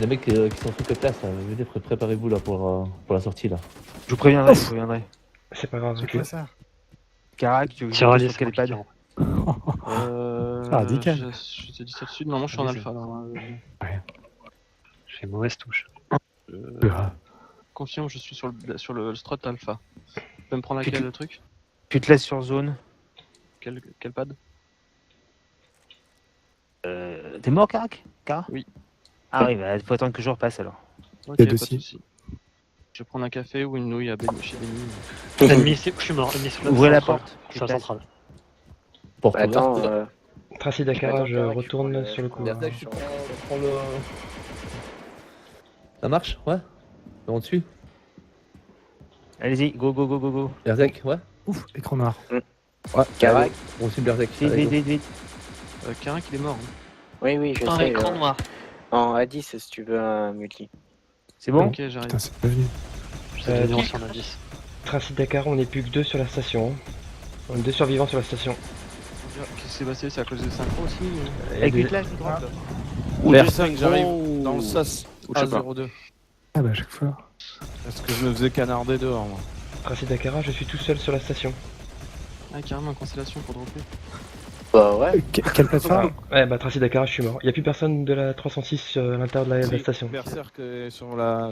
Les mecs qui sont sous cette place, venez, préparez-vous là pour la sortie là. Je vous préviendrai, je vous préviendrai. C'est pas grave. C'est quoi ça? Carac, tu veux que je Tiens, monte allez, sur quel pad? C'est radical. Je t'ai dit ça dessus, normalement je suis en alpha. Alors, J'ai une mauvaise touche. Confirme, je suis sur le strut alpha. Tu peux me prendre laquelle le truc? Tu te laisses sur zone. Quel pad? T'es mort, Carac? Oui. Ah oui, bah faut attendre que je repasse alors. Ok, Il y a pas deux de cibles. soucis. Je vais prendre un café ou une nouille chez Benny. Ennemi, je suis mort. Ennemi sur la Ouvrez la centrale. porte. Sur la centrale. Porte Bah, attends, ouverte. Tracy Dakara, je Attends, Carac, retourne je prends sur le couloir. Berserk, je prends le. Ça marche? Ouais? On dessus? Allez-y, go, go, go, go, go. Berserk, ouais? Ouf, écran noir. Ouais. Carac. On suit le Berserk. Vite, Allez, vite, go. vite, vite. Carac, il est mort. Hein. Oui, oui, je Un sais. écran noir. En A10, si tu veux un multi. C'est bon? Ok, j'arrive. Putain, c'est pas venu. Je t'ai donné sur la 10. Tracy Dakara, on n'est plus que 2 sur la station. Hein. On est 2 survivants sur la station. Qu'est-ce qui s'est passé? C'est à cause des synchros aussi? Avec Cutlass, je droite. Berserk, j'arrive dans le sas Ou je sais pas. A02. Ah bah à chaque fois. Parce que je me faisais canarder dehors, moi. Tracy Dakara, je suis tout seul sur la station. Ah, carrément, une constellation pour dropper. Bah ouais. Quelle plateforme? Ouais, bah Tracy Dakara, je suis mort. Il n'y a plus personne de la 306 à l'intérieur de la station. Berserk est sur la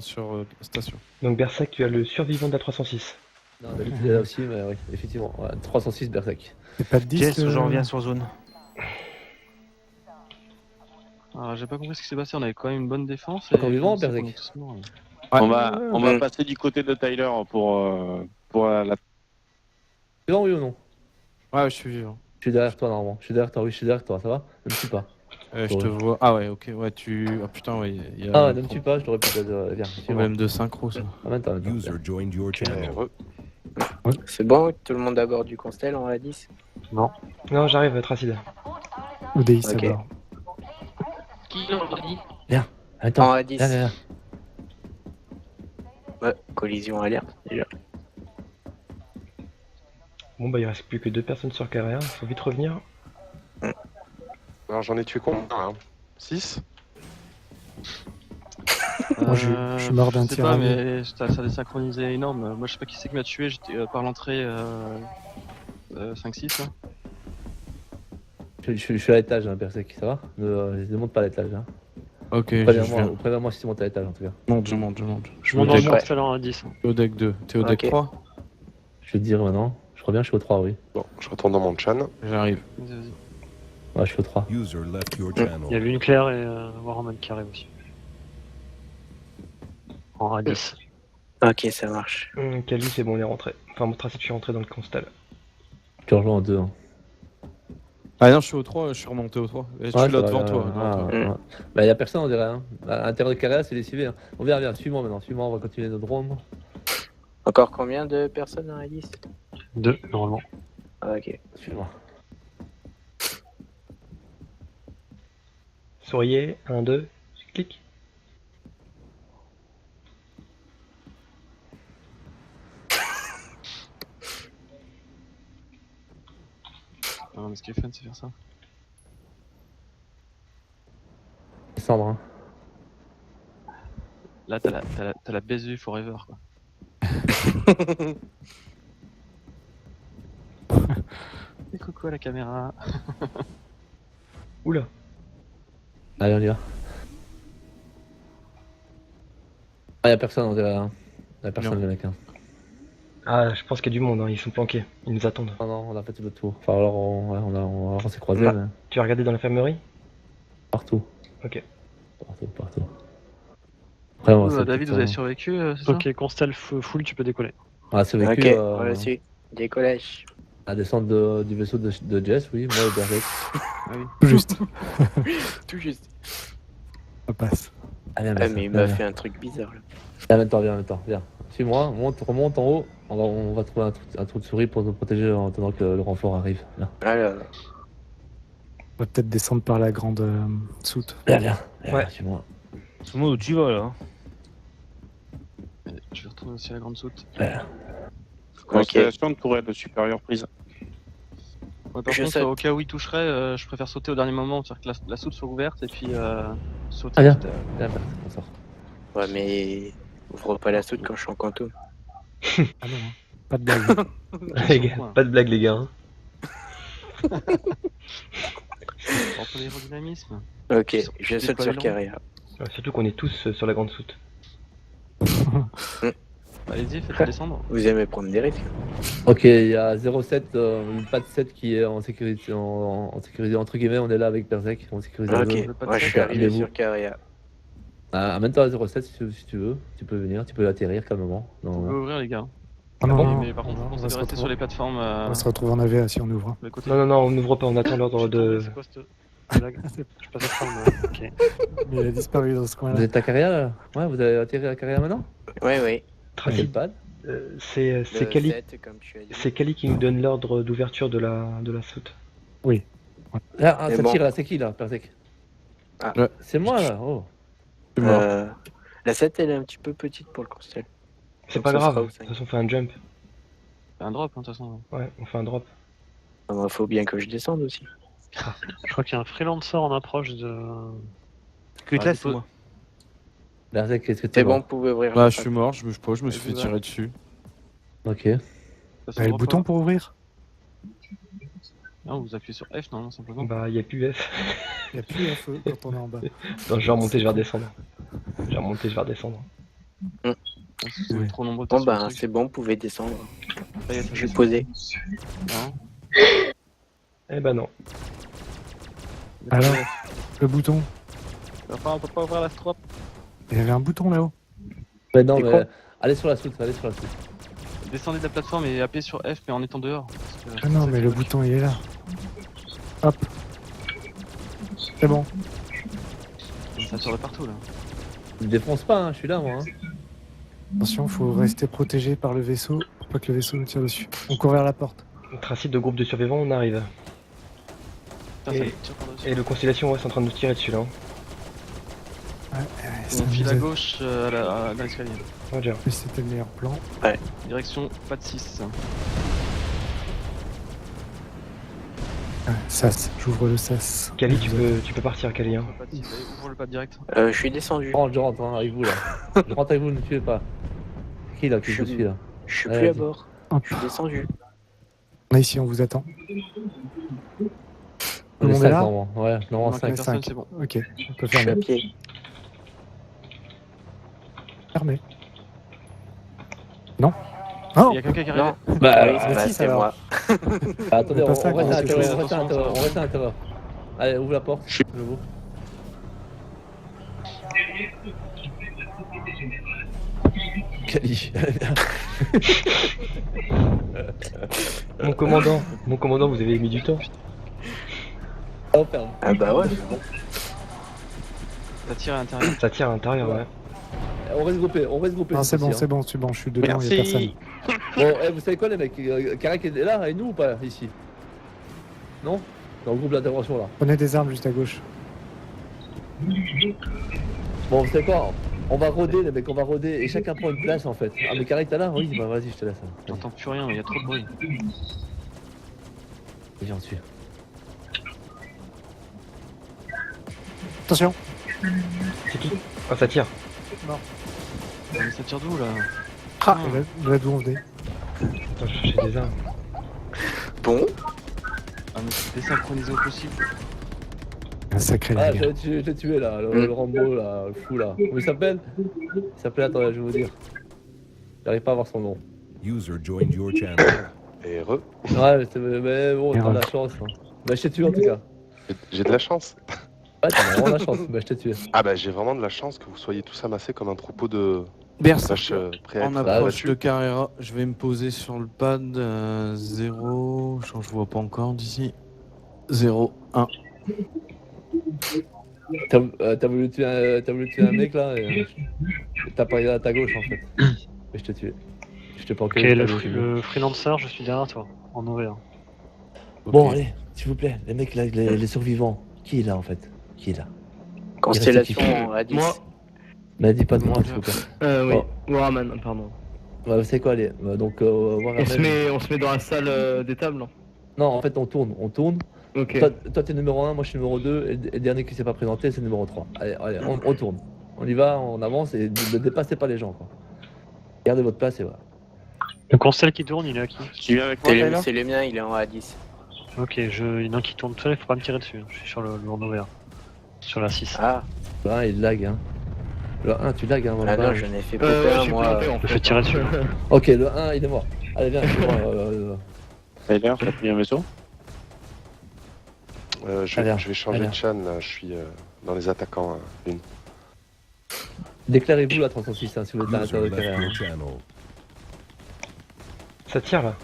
station. Donc Berserk, tu as le survivant de la 306. Non, David, il est là aussi, mais oui, effectivement. Ouais, 306 Berserk. C'est pas de 10 Jess, je reviens sur zone. Alors, j'ai pas compris ce qui s'est passé, on avait quand même une bonne défense. Encore vivant, on est Berserk? tous morts, là. On va passer du côté de Tyler pour la. C'est bon, oui ou non? Ouais, je suis vivant. Je suis derrière toi, normalement. Je suis derrière toi, oui, je suis derrière toi, ça va? Ne me tue pas. Je te vois. Ah ouais, ok, ouais, tu. Ah putain, ouais, il y a. Ah ouais, ne me tue pas, je t'aurais pu te dire. Viens, suis-moi. Problème de synchro, ça. Ah, maintenant, User joined your channel. C'est bon, tout le monde à bord du Constel en A10? Non, j'arrive, Tracide. Ou DIS Ok. d'abord. Qui l'a dit? Viens, attends. En A10. Viens. Ouais, collision alerte déjà. Bon bah il reste plus que 2 personnes sur carrière, il faut vite revenir. Alors j'en ai tué combien là? 6? Moi, je suis mort d'un Je sais tir pas, à vue. mais ça a désynchronisé énorme. Moi, je sais pas qui c'est qui m'a tué, j'étais par l'entrée 5-6 là. Je suis à l'étage, hein, Berserk, ça va? Ne monte pas à l'étage. Hein. Ok, je viens. Préviens-moi si tu montes à l'étage en tout cas. Je monte. Je monte au dans le deck- Constel en 10. T'es au deck 2. T'es au deck Ok. 3? Je vais te dire maintenant. Je reviens, je suis au 3, oui. Bon, je retourne dans mon chan. J'arrive. Vas-y. Ouais, je suis au 3. User left your channel. Il y a Lunclair et Warhammer qui arrive aussi. En A10. Ok, ça marche. Calu, c'est bon, on est rentré. Enfin, mon tracé, je suis rentré dans le constal. Tu rejoins en 2. Hein. Ah non, je suis au 3, je suis remonté au 3. Et je suis là devant toi. devant toi. Ouais. Bah, y'a personne, on dirait. Hein. À l'intérieur de carrière, c'est lessivé. Hein. On viens, suis-moi maintenant. Suis-moi, on va continuer notre drone. Encore combien de personnes en A10? 2, normalement. Ah, ok. Suis-moi. Souriez, 1, 2, clic. Non, mais ce qui est fun, c'est faire ça. Descendre. Hein. Là, t'as la BSV Forever quoi. Et coucou à la caméra. Oula. Allez, on y va. Ah, y'a personne, on dirait. Hein. Y'a personne, Non. les mecs. Hein. Ah, je pense qu'il y a du monde, hein, ils sont planqués, ils nous attendent. Non, on a fait tout le tour. Enfin, alors, on s'est croisés, Ah. mais Tu as regardé dans l'infirmerie? partout. Ok. Partout. Après, on va David, vous avez survécu, c'est ça? Ok, Constel full, tu peux décoller. On a survécu. Ok, on l'a su. Décollage. La descente du vaisseau de Jess, oui, moi et Berserk. Tout juste. Tout juste. Ça passe. Ah, viens, Ah, mais il m'a fait un truc bizarre là. Viens, viens. Suis-moi, remonte en haut. On va trouver un trou de souris pour nous protéger en attendant que le renfort arrive. Là. Ah là. On va peut-être descendre par la grande soute. Viens, Ouais. suis-moi. C'est moi où tu vas là. Je vais retrouver aussi la grande soute. Constellation de tourelle de supérieure prise. Ouais, par Je contre, saute. au cas où il toucherait, je préfère sauter au dernier moment, faire que la soute soit ouverte et puis sauter. Ah, viens. quitte à- Viens, on sort. Ouais, mais ouvre pas la soute quand je suis en quantum. Ah non, hein. Pas de blague. Les gars, pas de blague, les gars. Hein. Pour l'aérodynamisme. Ok, Ils sont- je ils saute déploient sur les Carrière. Ouais, surtout qu'on est tous sur la grande soute. Allez-y, faites descendre. Vous aimez prendre des risques? Ok, il y a 07, une patte 7 qui est en sécurité, en sécurité entre guillemets, on est là avec Berserk, on sécurise la zone. Ok, moi je suis arrivé sur Carrière. Amène-toi à 07 si tu veux, tu peux venir, tu peux atterrir calmement. Vous pouvez ouvrir les gars. Ah non, Bon, non, mais par contre, on vous va devez se rester sur les plateformes. On va se retrouver en AVA si on ouvre. de côté. Non, on n'ouvre pas, on attend l'ordre de. C'est quoi cette blague? Je passe à prendre. Ok. Mais il a disparu dans ce coin-là. Vous êtes à Carrière là? Ouais, vous avez atterri à Carrière maintenant? Oui. Quel pad? C'est Le Kali. 7, comme tu as dit. C'est Kali qui nous donne l'ordre d'ouverture de la soute. Oui. Ah, Mais ça bon. tire là, c'est qui là, Berserk? Ah. Ouais. C'est moi là, oh. La 7 elle est un petit peu petite pour le Constel. C'est Donc pas ça grave, sera au de toute 5. façon on fait un jump. C'est un drop, hein, de toute façon. Ouais, on fait un drop. Ah, bah, faut bien que je descende aussi. Je crois qu'il y a un freelancer en approche de. Que là, c'est moi. Berserk, qu'est-ce que t'es C'est bon, vous pouvez ouvrir. Bah, la je suis mort, je me suis fait tirer dessus. Ok. Vous avez le bouton pour ouvrir? Non, vous appuyez sur F, non, simplement. Bah, il n'y a plus F. Il n'y a plus un feu quand on est en bas. Non, je vais remonter, je vais redescendre. Je vais remonter, je vais redescendre. Si vous êtes trop nombreux, Bon sur le bah truc. c'est bon, vous pouvez descendre. Ça y est, ça Je suis descend. posé. Non. Eh ben non. Alors, le bouton. Enfin, on peut pas ouvrir la strop. Il y avait un bouton là-haut. Mais non, C'est mais con. allez sur la soute, allez sur la soute. Descendez de la plateforme et appuyez sur F, mais en étant dehors. Parce que Ah non, ça, mais c'est le moche. bouton il est là. Hop. C'est bon. Ça tire de partout là. Ne défonce pas, hein, je suis là moi. Hein. Attention, faut rester protégé par le vaisseau pour pas que le vaisseau nous tire dessus. On court vers la porte. Tracé de groupe de survivants, on arrive. Putain, ça tire par-dessus. Et le Constellation, ouais, c'est en train de nous tirer dessus là. Hein. Ça On file nous à a- gauche dans l'escalier. Roger. Mais c'était le meilleur plan. Direction pas de 6. SAS, j'ouvre le SAS. Kali, tu peux partir, Kali. Hein. Pas de 6, allez, ouvre le pas direct. Je suis descendu. Je rentre hein, avec vous là. Je rentre avec vous, ne tuez pas. C'est qui là qui Je je suis- suis là? Je suis Ouais, plus à vas-y. bord. Hop. Je suis descendu. On est ici, on vous attend. On est On est 5 là normalement. Ouais, normalement Non, 5. personne, 5. c'est bon. Ok, on peut Je suis à fermer. pied. Fermé. Non. Non. Il y a quelqu'un qui Non. arrive. Bah, Oui, bah, bah, si, c'est alors. moi. attendez, On on passe à reste à quelque l'intérieur, chose. on reste à l'intérieur, on reste à l'intérieur. Allez, ouvre la porte. Je vous. Kali. Mon commandant, vous avez mis du temps. On ferme. Ah bah ouais, c'est bon. Ça tire à l'intérieur. Ça tire à l'intérieur, ouais. On reste groupé, on reste groupé. Non, c'est cette bon, fois-ci, c'est bon, c'est bon, je suis dedans, il y a personne. Merci. Bon, vous savez quoi les mecs? Karak est là et nous ou pas ici? Non? Dans le groupe d'intervention là. Prenez des armes juste à gauche. Bon, vous savez quoi? On va rôder les mecs, on va rôder et chacun prend une place en fait. Ah mais Karak t'es là? Oui, bah vas-y, je te laisse. J'entends plus rien, il y a trop de bruit. Viens dessus. Attention. C'est qui? Ah, ça tire. Mais ça tire d'où là? Ah, de là d'où on venait. Attends, je cherchais des armes. Bon. Ah mais c'est désynchronisé au possible. Un sacré Ah, navire. je l'ai tué là, le Rambo là, le fou là. Comment il s'appelle? Il s'appelle, attendez, je vais vous dire. J'arrive pas à voir son nom. User joined your channel. Et Ouais, mais bon, t'as de la chance. Hein. Bah, je t'ai tué en tout cas. j'ai de la chance. Ouais, t'as vraiment de la chance, bah, je t'ai tué. Ah bah j'ai vraiment de la chance que vous soyez tous amassés comme un troupeau de Berserk, prêt à en être approche battu. de Carrera, je vais me poser sur le pad 0, je vois pas encore d'ici. 0, 1. T'as voulu tuer un mec là et t'as pas regardé à ta gauche en fait. Et je te tué. Je te Ok, planqué. le freelancer, je suis derrière toi, en OV1. Bon, allez, s'il vous plaît, les mecs là, les survivants. Qui est là en fait? Qui est là? Constellation à 10. Moi. Mais dis pas de moi, s'il vous plaît. Oui. Oh. Warman, pardon. Ouais, vous savez quoi, allez. Donc, On se met dans la salle des tables, non? Non, en fait, on tourne. Ok. Toi, t'es numéro 1, moi je suis numéro 2, et le dernier qui s'est pas présenté, c'est numéro 3. Allez, on tourne. On y va, on avance, et ne dépassez pas les gens, quoi. Gardez votre place, et voilà. Le constel qui tourne, il est à qui? Tu viens avec moi, Tyler? C'est le mien, il est en A10. Ok, il y en a un qui tourne tout seul, il faut pas me tirer dessus. Je suis sur le en OV1. Sur la 6. Ah. Le 1, il lag, hein. Le 1, tu lag, hein. Ah non, j'en ai fait popper, moi. Je me fais tirer dessus. Ok, le 1, il est mort. Allez, viens, Tyler, t'as pris un vaisseau? Je vais changer de chan, là. Je suis dans les attaquants. Une. Déclarez-vous la 306, hein, si vous êtes à l'intérieur de carrière. Ça tire là.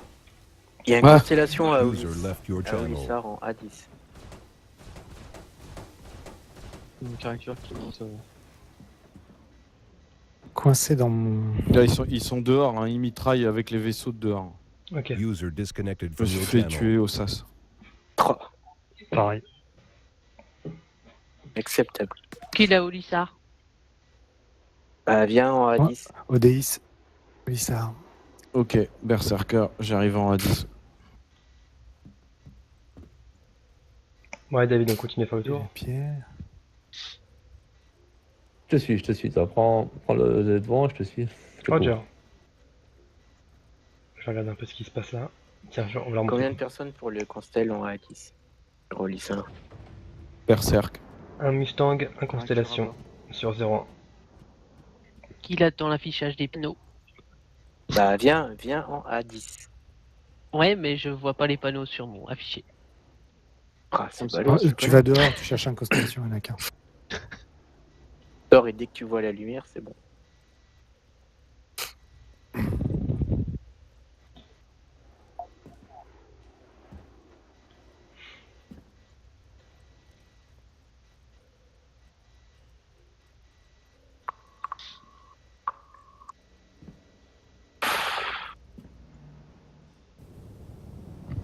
Il y a une constellation à Oulissar en A10. Une caricature qui monte. Coincé dans mon. Là, ils sont dehors, hein, ils mitraillent avec les vaisseaux de dehors. Ok. User disconnected Je me from suis your fait channel. tuer au sas. Pareil. Acceptable. Qui l'a Oulissar? Bah, viens en A10. ODIS. Oulissar. Ok, Berserker, j'arrive en A10. Ouais, David, on continue à faire le tour. Pierre. Je te suis. Toi, prends le devant, je te suis. Roger. Je regarde un peu ce qui se passe là. Tiens, on va remonter. Combien de personnes pour le Constel en A10? Oulissar. Berserk. Un Mustang, un Constellation sur 0-1. Qui l'a dans l'affichage des panneaux? Bah, viens en A10. Ouais, mais je vois pas les panneaux sur mon affiché. Ah, c'est ballot. Tu vas dehors, tu cherches un constellation, il n'y en a qu'un. Sors et dès que tu vois la lumière, c'est bon.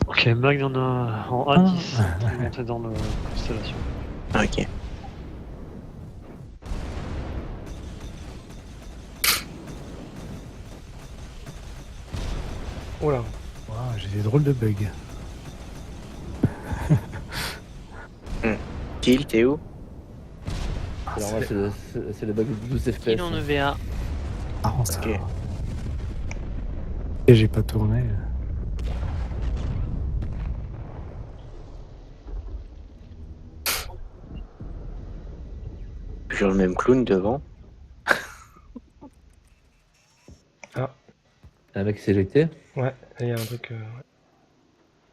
Ok, Mag en a en A10. Il est monté dans le constellation. Ok. Oh là. Wow, j'ai des drôles de bugs. Kill, t'es où? Alors, moi, c'est le bug de 12 FPS. Qui en EVA? Marrant ça. Ok. Et j'ai pas tourné. Toujours le même clown devant. Un mec qui s'est éjecté. Ouais, il y a un truc. Ouais.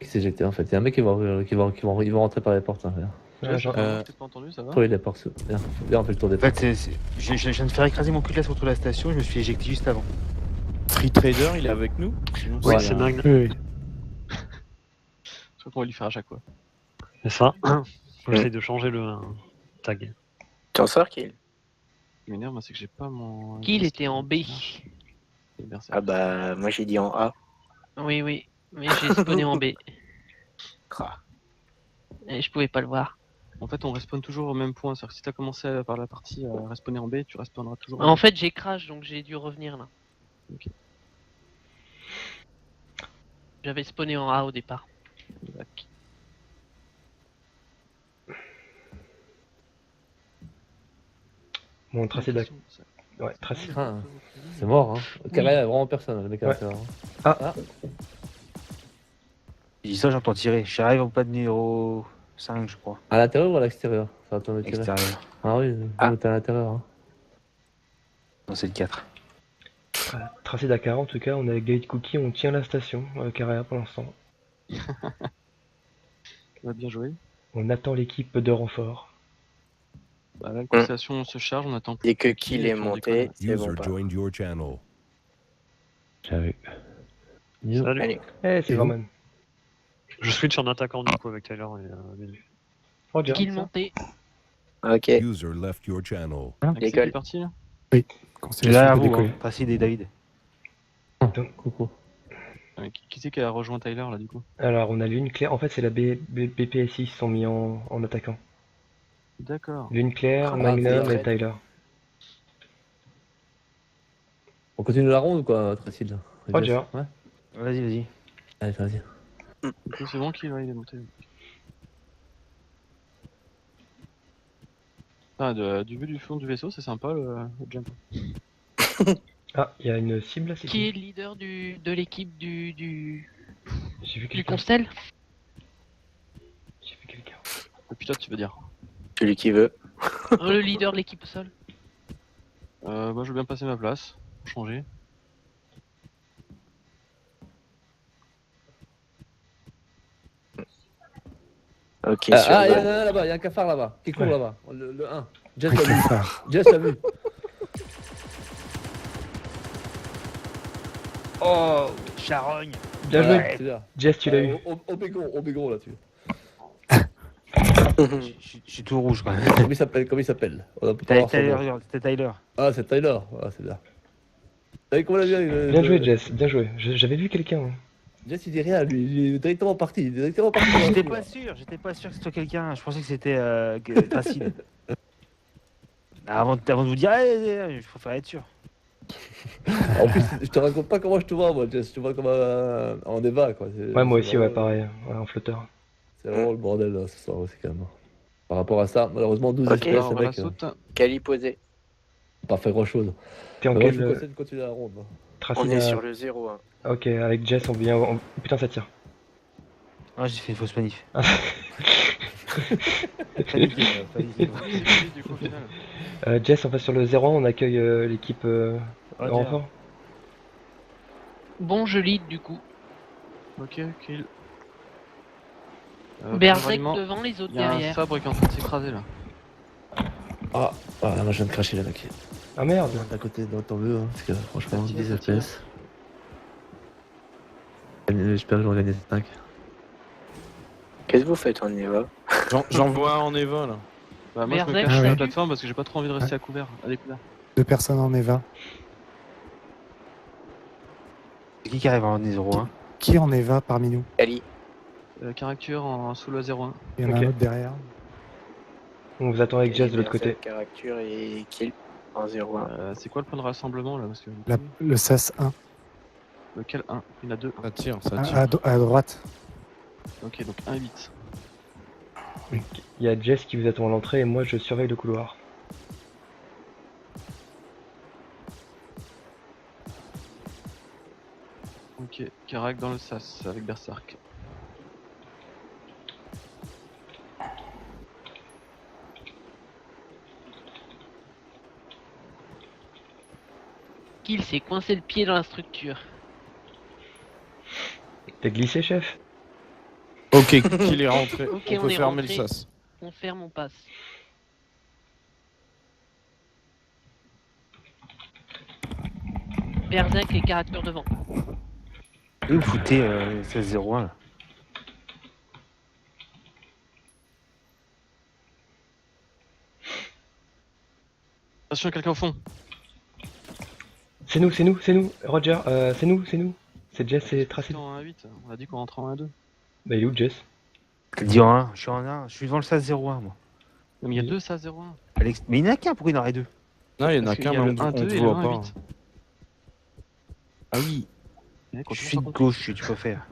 Qui s'est éjecté en fait. Il y a un mec qui va rentrer par les portes. Hein, J'ai pas entendu, ça va? oui, les portes. Viens, on fait le tour des En portes. fait, je viens de faire écraser mon cul là sur la station, je me suis éjecté juste avant. Free Trader, il est avec nous? Sinon, Ouais, c'est c'est Mag. Oui. Je crois qu'on va lui faire à chaque fois. C'est ça. J'essaie de changer le tag. T'en sors, Kill? Ce qui m'énerve, moi, c'est que j'ai pas mon. Qui il était en B? Ah bah, moi j'ai dit en A. Oui, mais j'ai spawné en B. Ah. Et je pouvais pas le voir. En fait, on respawn toujours au même point. C'est-à-dire que si t'as commencé par la partie à respawner en B, tu respawneras toujours En fait, j'ai crash, donc j'ai dû revenir là. Ok. J'avais spawné en A au départ. Bon, tracé d'acc. Ouais, tracé. Ah, c'est mort, hein. Carré, il y a vraiment personne, le mec à l'intérieur. Ah. J'ai dit ça, j'entends tirer. J'arrive au pas de numéro 5, je crois. À l'intérieur ou à l'extérieur? Ça va tourner tirer. Extérieur. Ah oui, t'es à l'intérieur. Hein. Non, c'est le 4. Tracé Dakar, en tout cas, on est avec Gate Cookie, on tient la station, Carrera pour l'instant. On va bien jouer. On attend l'équipe de renfort. Bah, la constellation se charge, on attend. Dès que Kill est monté, c'est bon. User joined your channel. J'avais. Salut. Allez. Eh, c'est Gorman. Je switch en attaquant du coup avec Tyler et Menu. Roger. Kill monté. Ok. User left your channel. C'est qui est parti là? Oui. C'est derrière vous, décoller. hein. Tracid et David. Coucou. Qui c'est qui a rejoint Tyler là du coup? Alors, on a Lune Claire. En fait, c'est la BPSI qui sont mis en attaquant. D'accord. Lune Claire, Ah, Magnum c'est et Tyler. On continue la ronde ou quoi, Tracid? Roger. Ouais. Vas-y. Allez, vas-y. Ok, c'est bon qu'il il est monté. Ah, du vue du fond du vaisseau, c'est sympa le jump. Ah, il y a une cible là, c'est Qui est le leader de l'équipe du J'ai vu du quelqu'un. Constel? J'ai vu quelqu'un. Le pilote, tu veux dire? Celui qui veut. Le leader de l'équipe au sol. Moi, je veux bien passer ma place. Pour changer. Ok, Ah, sur il y le- en a un là-bas, il y a un cafard là-bas, qui court Ouais. là-bas. Le 1. Jess Un l'a vu. cafard. Jess l'a vu. Oh, Charogne. bien joué. C'est là. Jess, tu l'as eu. Au bégon là-dessus. Je suis tout rouge quand même. Comment il s'appelle On a pas voir son nom. Regarde, c'était Tyler. Ah, c'est Tyler. Ah, c'est bien. T'as vu comment il a bien Bien joué, Jess. Bien joué. J'avais vu quelqu'un. Hein. Jess, il dit rien, lui. Il est directement parti. Directement parti. J'étais pas sûr que c'était quelqu'un. Je pensais que c'était Tracid. Avant de vous dire, il faut faire être sûr. En plus, je te raconte pas comment je te vois, moi, Jess. Je te vois comme en Eva, quoi. Ouais, moi c'est aussi, ouais, vraiment- pareil. Ouais, en flotteur. C'est vraiment le bordel, là, ce soir aussi, quand même. Par rapport à ça, malheureusement, 12 Ok, espèces, on ce va la mec, saute. Cali posé. pas fait grand-chose. T'es en Mais moi, quel je vous conseille de continuer la ronde. moi. tracé On est sur le 0. Hein. Ok, avec Jess, on vient. Putain, ça tire. Ah, j'ai fait une fausse manif. Ah. Paniqué. C'est qui, du coup, au final? Jess, on va sur le 0, on accueille l'équipe Roger. renfort. Bon, je lead du coup. Ok, kill. Berserk ralliement. devant, les autres Il y a un derrière. sabre qui est en train de s'écraser là. Ah, moi, je viens de cracher là, mec. Ah merde. D'à côté, dans ton lieu, hein, parce que franchement, Ça tire, 10 ça tire. FPS. J'espère que j'en gagne 5. Qu'est-ce que vous faites en Eva? J'en vois en Eva là. Bah, moi, je me Berserk, cache sur oui. la plateforme parce que j'ai pas trop envie de rester à couvert, à découvert. 2 personnes en Eva. C'est qui arrive en 0-1? Qui en Eva parmi nous? Cali. Caracture en sous le 0-1. Il y en a Ok. un autre derrière. On vous attend avec Jess de l'autre côté. Caracture et Kill en 0-1. C'est quoi le point de rassemblement là? Parce que... Le SAS 1. Lequel 1? Il y en a 2. Ça tire, ça À, tire. à droite. Ok, donc 1-8. Il y a Jess qui vous attend à l'entrée et moi je surveille le couloir. Ok, Karak dans le sas avec Berserk. Kill s'est coincé le pied dans la structure. T'es glissé, chef? Ok, qu'il est rentré. Ok, on on peut est fermer rentré. le sas. On ferme, on passe. Berserk et caractère devant. Et vous foutez 16-0-1 là. Attention, quelqu'un au fond. C'est nous, Roger, c'est nous. C'est Jess et Tracy. En 1-8, on a dit qu'on rentrait en 1-2. Bah il est où Jess? Elle dit en 1, je suis en 1, je suis devant le SAS 01 moi. Mais il y a 2 SAS 0-1. Mais il n'y en a qu'un, pourquoi il y en aurait 2? Non, il y en a Parce qu'il qu'un, y a mais le on 1-2 te et le voit pas. 1-8. Ah oui. Je suis de gauche, tu peux faire.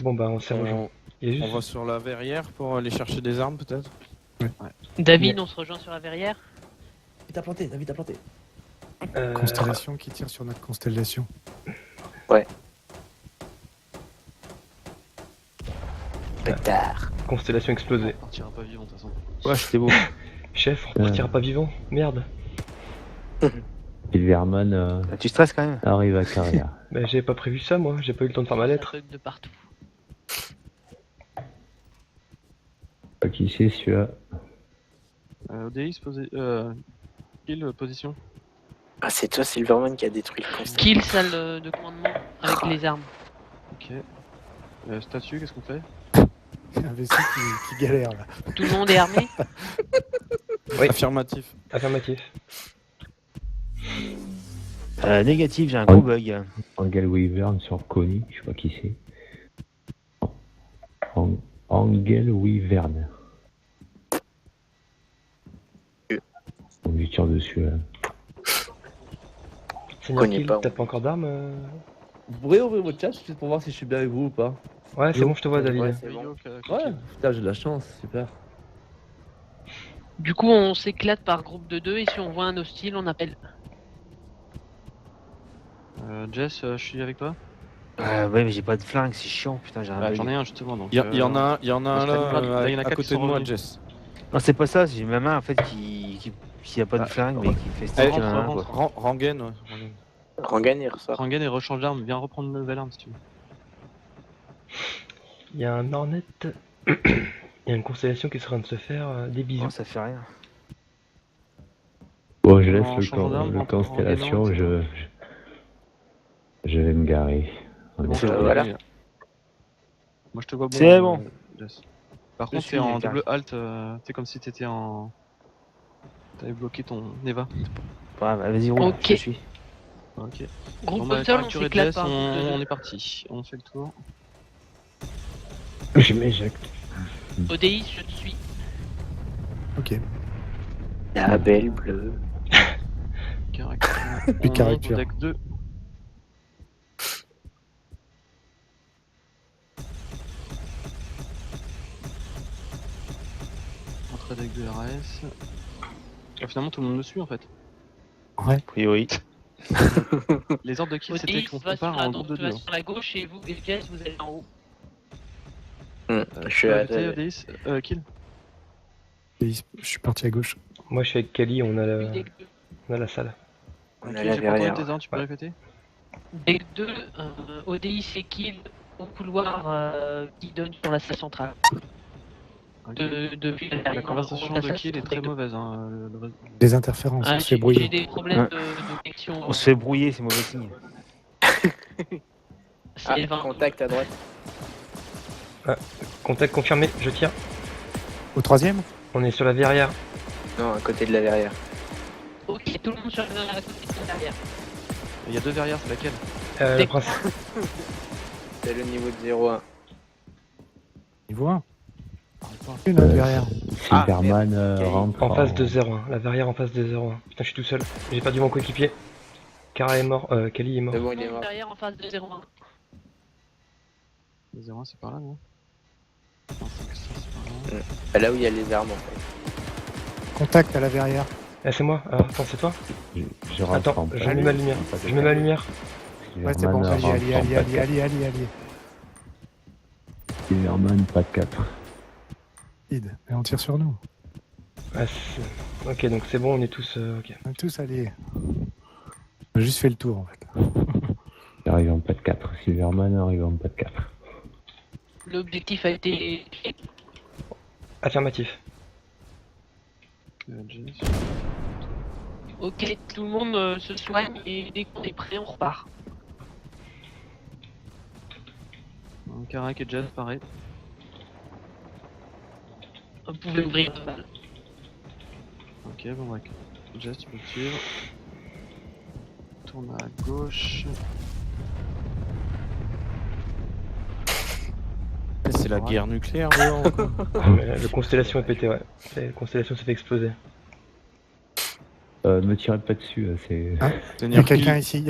Bon bah on s'est rejoint. Il y a juste- On va sur la verrière pour aller chercher des armes peut-être. David, on se rejoint sur la verrière. David a planté. Constellation qui tire sur notre constellation. Ouais. Pétard. Constellation explosée. On partira pas vivant de toute façon. Ouais, c'était beau. Chef, on repartira pas vivant. Merde. Silverman Tu stresses quand même. arrive à carrière. Bah j'avais pas prévu ça moi, j'ai pas eu le temps de faire ma lettre. Bug de partout. Pas qui c'est celui-là. ODX, kill, position. Ah, c'est toi, Silverman, qui a détruit le constat. Kill salle de commandement avec les armes. Ok. Statue, qu'est-ce qu'on fait? Un vaisseau qui galère là. Tout le monde est armé? Oui. Affirmatif. Affirmatif. Négatif, j'ai un gros bug. Angel Wyvern sur Connie, je sais pas qui c'est. Angel Wyvern. On lui tire dessus là. Seigneur Kill, t'as pas encore d'armes Vous pourriez ouvrir votre chat juste pour voir si je suis bien avec vous ou pas? Ouais, c'est bon, je te vois, David. Ouais, putain, j'ai de la chance, super. Du coup, on s'éclate par groupe de 2 et si on voit un hostile, on appelle. Jess, je suis avec toi? Ouais, mais j'ai pas de flingue, c'est chiant, putain, j'ai un bug. J'en ai un justement donc. Il y en a un là, là, il y en a à quatre côté qui de sont moi, revenus. Jess. Non, c'est pas ça, j'ai ma main en fait qui a pas de flingue mais qui fait Eh, style qu'il y en a un, quoi. Rangen, ouais. Rangan, il ressort. Rangan et rechange d'arme, viens reprendre une nouvelle arme si tu veux. Il y a un Hornet. Il y a une constellation qui est en train de se faire des bisous. Non, ça fait rien. Bon, je laisse En le changeant d'arme, en constellation, gagnant, je vais me garer. C'est bon, voilà. Moi je te vois bon. C'est bon. Jess. Par Je contre, suis t'es en carré. double halt, t'es comme si t'étais en. T'avais bloqué ton Neva. Ouais, vas-y, roule, Ok. je suis. Ok. Groupe Bon, au sol, on Arthur et s'éclate Jess, par groupe de 2. on est parti. On fait le tour. Je m'éjecte. ODX, je te suis. Ok. La belle bleue. Caractère. Plus On caractère. monte au deck 2. Entrée deck 2 RAS. Ah, finalement tout le monde me suit en fait. Ouais. A priori. Les ordres de kill c'était ODX qu'on va part sur la en groupe de droite, tu 2. vas sur la gauche et vous et Jess, vous allez en haut. Je suis à ODX, kill. Et je suis parti à gauche. Moi, je suis avec Kali, on a Deck 2. la salle. On Ok, a la j'ai pas entendu verrière. tes ordres, tu peux répéter? Deck 2, ODX et kill au couloir qui donne sur la salle centrale. Depuis La conversation de kill est très mauvaise. Hein, Des interférences, on se fait J'ai brouiller. des problèmes de connexion. On se fait brouiller, c'est mauvais signe. Ah, C'est 20. contact à droite. Contact confirmé, je tire. Au troisième? On est sur la verrière. Non, à côté de la verrière. Ok, tout le monde sur la côté de derrière. Il y a deux verrières, c'est laquelle? Le prince. C'est le niveau de 0-1. Niveau 1. Une autre derrière. Silverman rentre En face de 0-1. La verrière en face de 0-1. Putain, je suis tout seul. J'ai perdu mon coéquipier. Kara est mort. Kali est mort. C'est bon, il est mort. Derrière en face de 0-1. Le 0-1 c'est par là, non? Non, c'est par là. Là où il y a les armes en fait. Contact à la verrière. Ah, c'est moi. Attends, c'est toi? Je rentre Attends, en je mets ma lumière. Je mets ma lumière. Ouais, c'est bon, allez. Silverman, pas de 4. Et on tire sur nous. Ah, ok, donc c'est bon, on est tous. Ok. On est tous allés. On a juste fait le tour en fait. Arrive en pas de 4. Silverman arrive en pas de 4. L'objectif a été. Affirmatif. Ok, tout le monde se soigne et dès qu'on est prêt, on repart. Karak et Jazz, pareil. Vous pouvez ouvrir de balles. Ok, bon, bah, Jazz, tu peux suivre. Tourne à gauche. C'est la guerre nucléaire dehors ou quoi? Le constellation est pété, ouais. La constellation s'est fait exploser. Ne tirez pas dessus, c'est. Hein, il y a quelqu'un ici,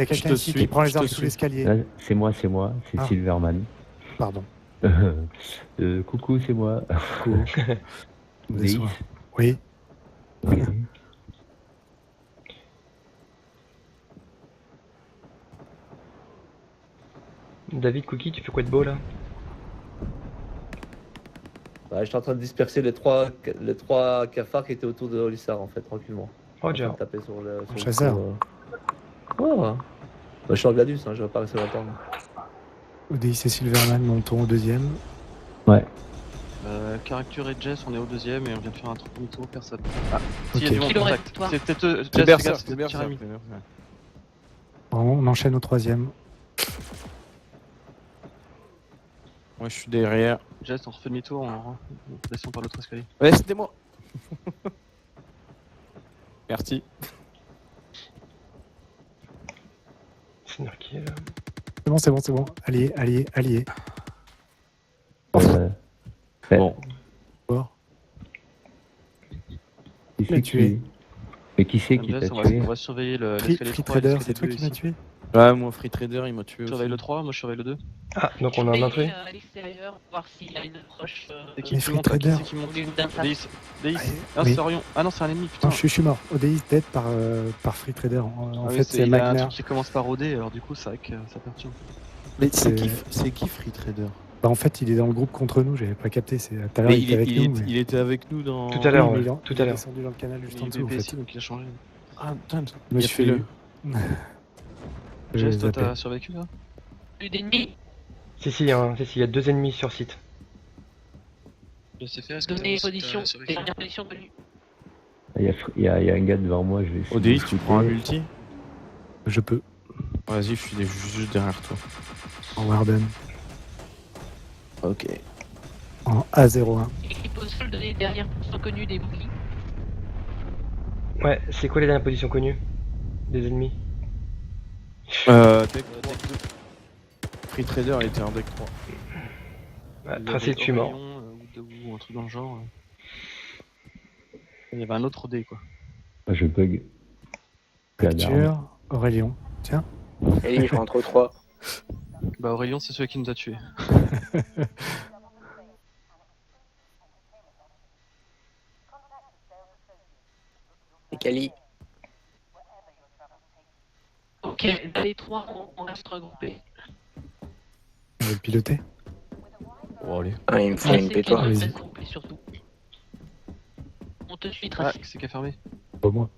qui prend les armes sous l'escalier. C'est moi, c'est Ah. Silverman. Pardon. Coucou, c'est moi. Coucou. Oui. Oui. Oui. David, Cookie, tu fais quoi de beau là? Ouais, j'étais en train de disperser les trois cafards qui étaient autour de Olissar en fait, tranquillement. Roger. Taper sur le Chasseur. Ouais, ouais. Bah, je suis en Gladius, hein, je vais pas rester longtemps. ODX et Silverman montons au deuxième. Ouais. Caracture et Jess, on est au deuxième et on vient de faire un truc demi-tour, personne. Ah, Ok. s'il y a du monde Qui l'aurait contact. fait, toi C'est peut-être Jess, C'est fais Berserk, gaffe, c'est c'est Berserk. Jérémy. On enchaîne au troisième. Moi je suis derrière. Jess, on refait demi-tour, on descend par l'autre escalier. Ouais, c'était moi. Merci. Snarky est là. C'est bon. Allié. Bon. Fort. Qui Il m'a c'est tué. Mais qui c'est qui Jess, t'a on tué va surveiller Free l'escalier 3 et Trader, l'escalier c'est toi 2 qui m'as ici. tué? Ouais, moi Free Trader il m'a tué Je aussi. surveille le 3, moi je surveille le 2. Ah, donc on a un Surveillez, intrus. à l'extérieur, voir s'il y a une approche. C'est qui Mais qui Free monte là? Qui Trader. c'est qui monte? Au milieu d'un tas. Deis. Allez, Ah, oui. c'est Orion. Ah non, c'est un ennemi, putain. Non, je suis mort. ODI dead par Free Trader. En Ah oui, fait, c'est il y a un Magner. truc qui commence par OD, alors du coup, c'est vrai que ça perturbe. Mais C'est- c'est qui Free Trader? Bah, en fait, il est dans le groupe contre nous, j'avais pas capté. Tout à l'heure, Mais il était avec nous. mais- il était avec nous dans. Tout à l'heure, Oui, mais ouais. Tout il à est l'heure. descendu dans le canal juste Il en est dessous, en BPSI, fait. donc il a changé. Ah putain, Je me suis fais-le. Jess, toi zappé. t'as survécu là? Plus d'ennemis. Si, il y a 2 ennemis sur site. Donnez position. Dernière position connue. Il y a un gars devant moi, je vais essayer. Odéis, de tu prends un shooter. multi? Je peux. Vas-y, je suis juste derrière toi. En Warden. Ok. En A01. Équipe au sol, donnez dernière position connue des boucliers. Ouais, c'est quoi les dernières positions connues des ennemis? Deck 3. Free Trader il était en deck 3. Ah, Il y Tracé, avait tu es mort. Orion, ou un truc dans le genre. Il y avait un autre OD quoi. Ah, je bug. La darme. Capture. Aurélien. Tiens. Allez, je rentre au 3. Bah Aurélien, c'est celui qui nous a tués. Et Kali. Ok, dans les trois, on reste regroupés. On va le piloter. Oh, allez. Ah, il me faut Ouais, une c'est pétoire. qu'il Vas-y. reste regroupés, surtout. On te suit, Ah, Tracy. c'est qui a fermé? Pas moi.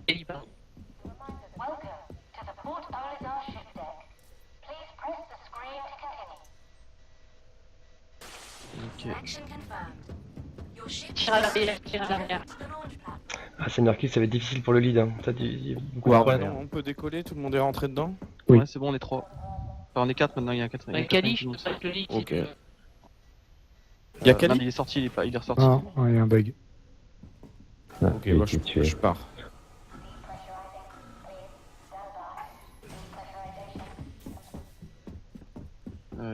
Ellie, pardon. Ok. Tire à l'arrière, tire à l'arrière. Ah, Snarky, ça va être difficile pour le lead. Hein. Ça, il y a beaucoup de Ouais, problèmes. on peut décoller, tout le monde est rentré dedans? Oui. Ouais, c'est bon, on est 3. Enfin, on est 4 maintenant, il y a un 4. Kali, je peux pas être le lead. si Ok. tu veux. Il y a Non, Kali? mais il est sorti, il est ressorti. Ah, ouais, il y a un bug. Ah, Ok, il a bah été tué. je pars.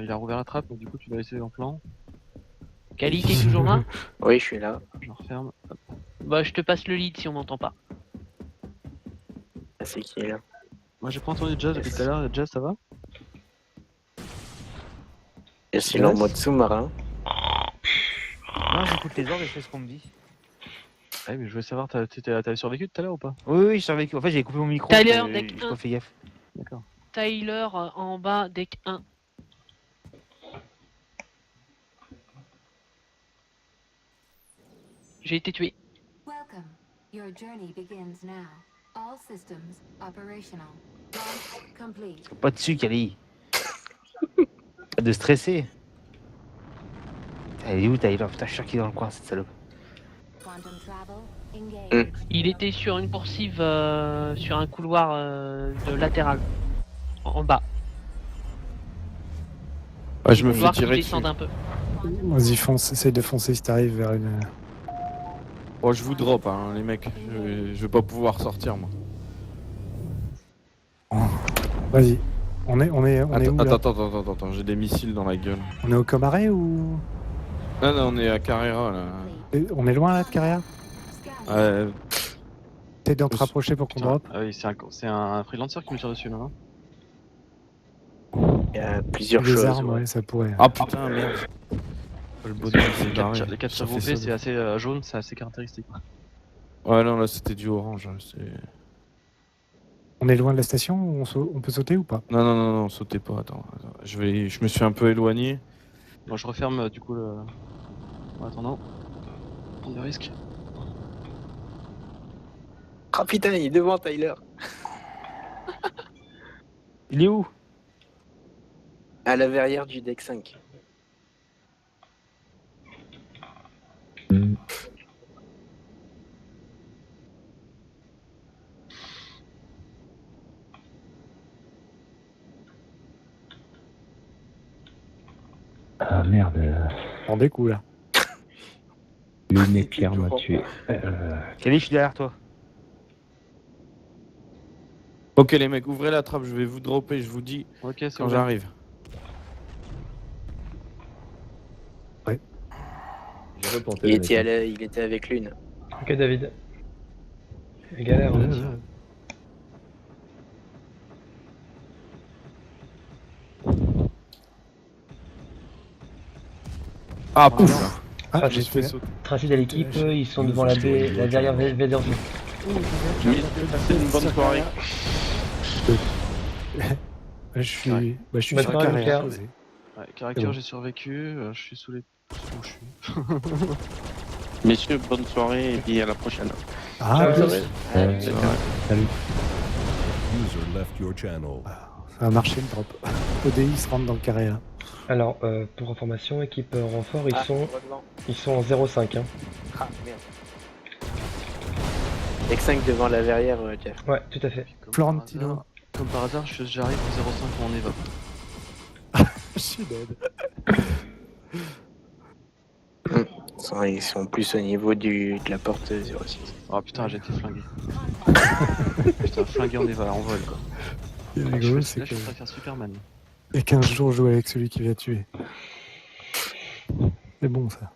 Il a rouvert la trappe, donc du coup tu vas laisser en plan. Kali, t'es toujours là? Oui, je suis là. Je referme. Hop. Bah, je te passe le lead si on m'entend pas. Ah, c'est qui est là? Moi j'ai pas entendu Jazz depuis tout à l'heure. Jazz, ça va? Et c'est en mode sous-marin. Non, j'écoute les ordres et je fais ce qu'on me dit. Ouais, mais je voulais savoir, t'avais survécu tout à l'heure ou pas? Oui, oui, je savais que. En fait, j'ai coupé mon micro. Tyler, j'ai deck pas 1. fait gaffe. D'accord. Tyler en bas, deck 1. J'ai été tué. Welcome. Your journey begins now. All systems operational. Launch complete. Pas dessus, Kali. Pas de stresser. Elle est où, Tyler? Putain, je suis sûr qu'il est dans le coin, cette salope. Quantum travel engaged. Il était sur une coursive, sur un couloir de latéral. En bas. Ah, je me Voir fais qu'il tirer dessus. descende un peu. Vas-y, fonce. Essaye de foncer si t'arrives vers une. Oh, je vous drop, hein, les mecs. Je vais pas pouvoir sortir, moi. Vas-y. On est où là Attends, j'ai des missiles dans la gueule. On est au Comaret ou. Non, on est à Carrera, là. On est loin là de carrière? Ouais. T'es de te rapprocher pour qu'on Putain. drop. Ah oui, c'est un freelancer qui me tire dessus là, non? Il y a plusieurs Les choses. armes, ouais, ça pourrait. Ah putain, merde. Le bonhomme s'est barré. Les 4 Ça fait regroupés, ça, c'est assez jaune, c'est assez caractéristique. Ouais, non, là c'était du orange. Hein, On est loin de la station? On peut sauter ou pas? non, sautez pas. Attends. Je me suis un peu éloigné. Bon, je referme du coup le. En attendant, prendre des risques. Ah putain, il est devant Tyler. Il est où? À la verrière du deck 5. Ah merde. On des coups là. Lune et Pierre m'a tué. Kelly, je suis derrière toi. Ok les mecs, ouvrez la trappe, je vais vous dropper, je vous dis c'est quand ouvert. j'arrive. J'ai repenté, Il le était, mec. il était avec Lune. Ok David. Galère. on va dire. Ah pouf. Ah, j'ai fait Tracé de l'équipe, ils sont devant la derrière VD. Passez une bonne soirée. Je suis, je suis Bonne sur soirée, carré Lucas. à poser. Ouais, Caractère, bon. j'ai survécu, je suis sous les. Où je suis. Messieurs, bonne soirée et puis à la prochaine. Ah, Ciao, oui. Salut. User left your channel. Ça a marché le drop. ODI se rentre dans le carré là. Alors, pour information, équipe renfort, ils devant. sont en 0,5. Hein. Ah, merde. Avec 5 devant la verrière, Jeff. Ouais, tout à fait. Florentino. Comme par hasard, j'arrive en 0,5 où on Eva. Je suis dead. Ils sont plus au niveau de la porte 06. Oh putain, j'ai été flingué. Putain, flingué en Eva, en vol quoi. Ce qui est Là, rigolo, je c'est que préfère Superman. il y a 15 jours, jouer avec celui qui vient tuer. C'est bon ça.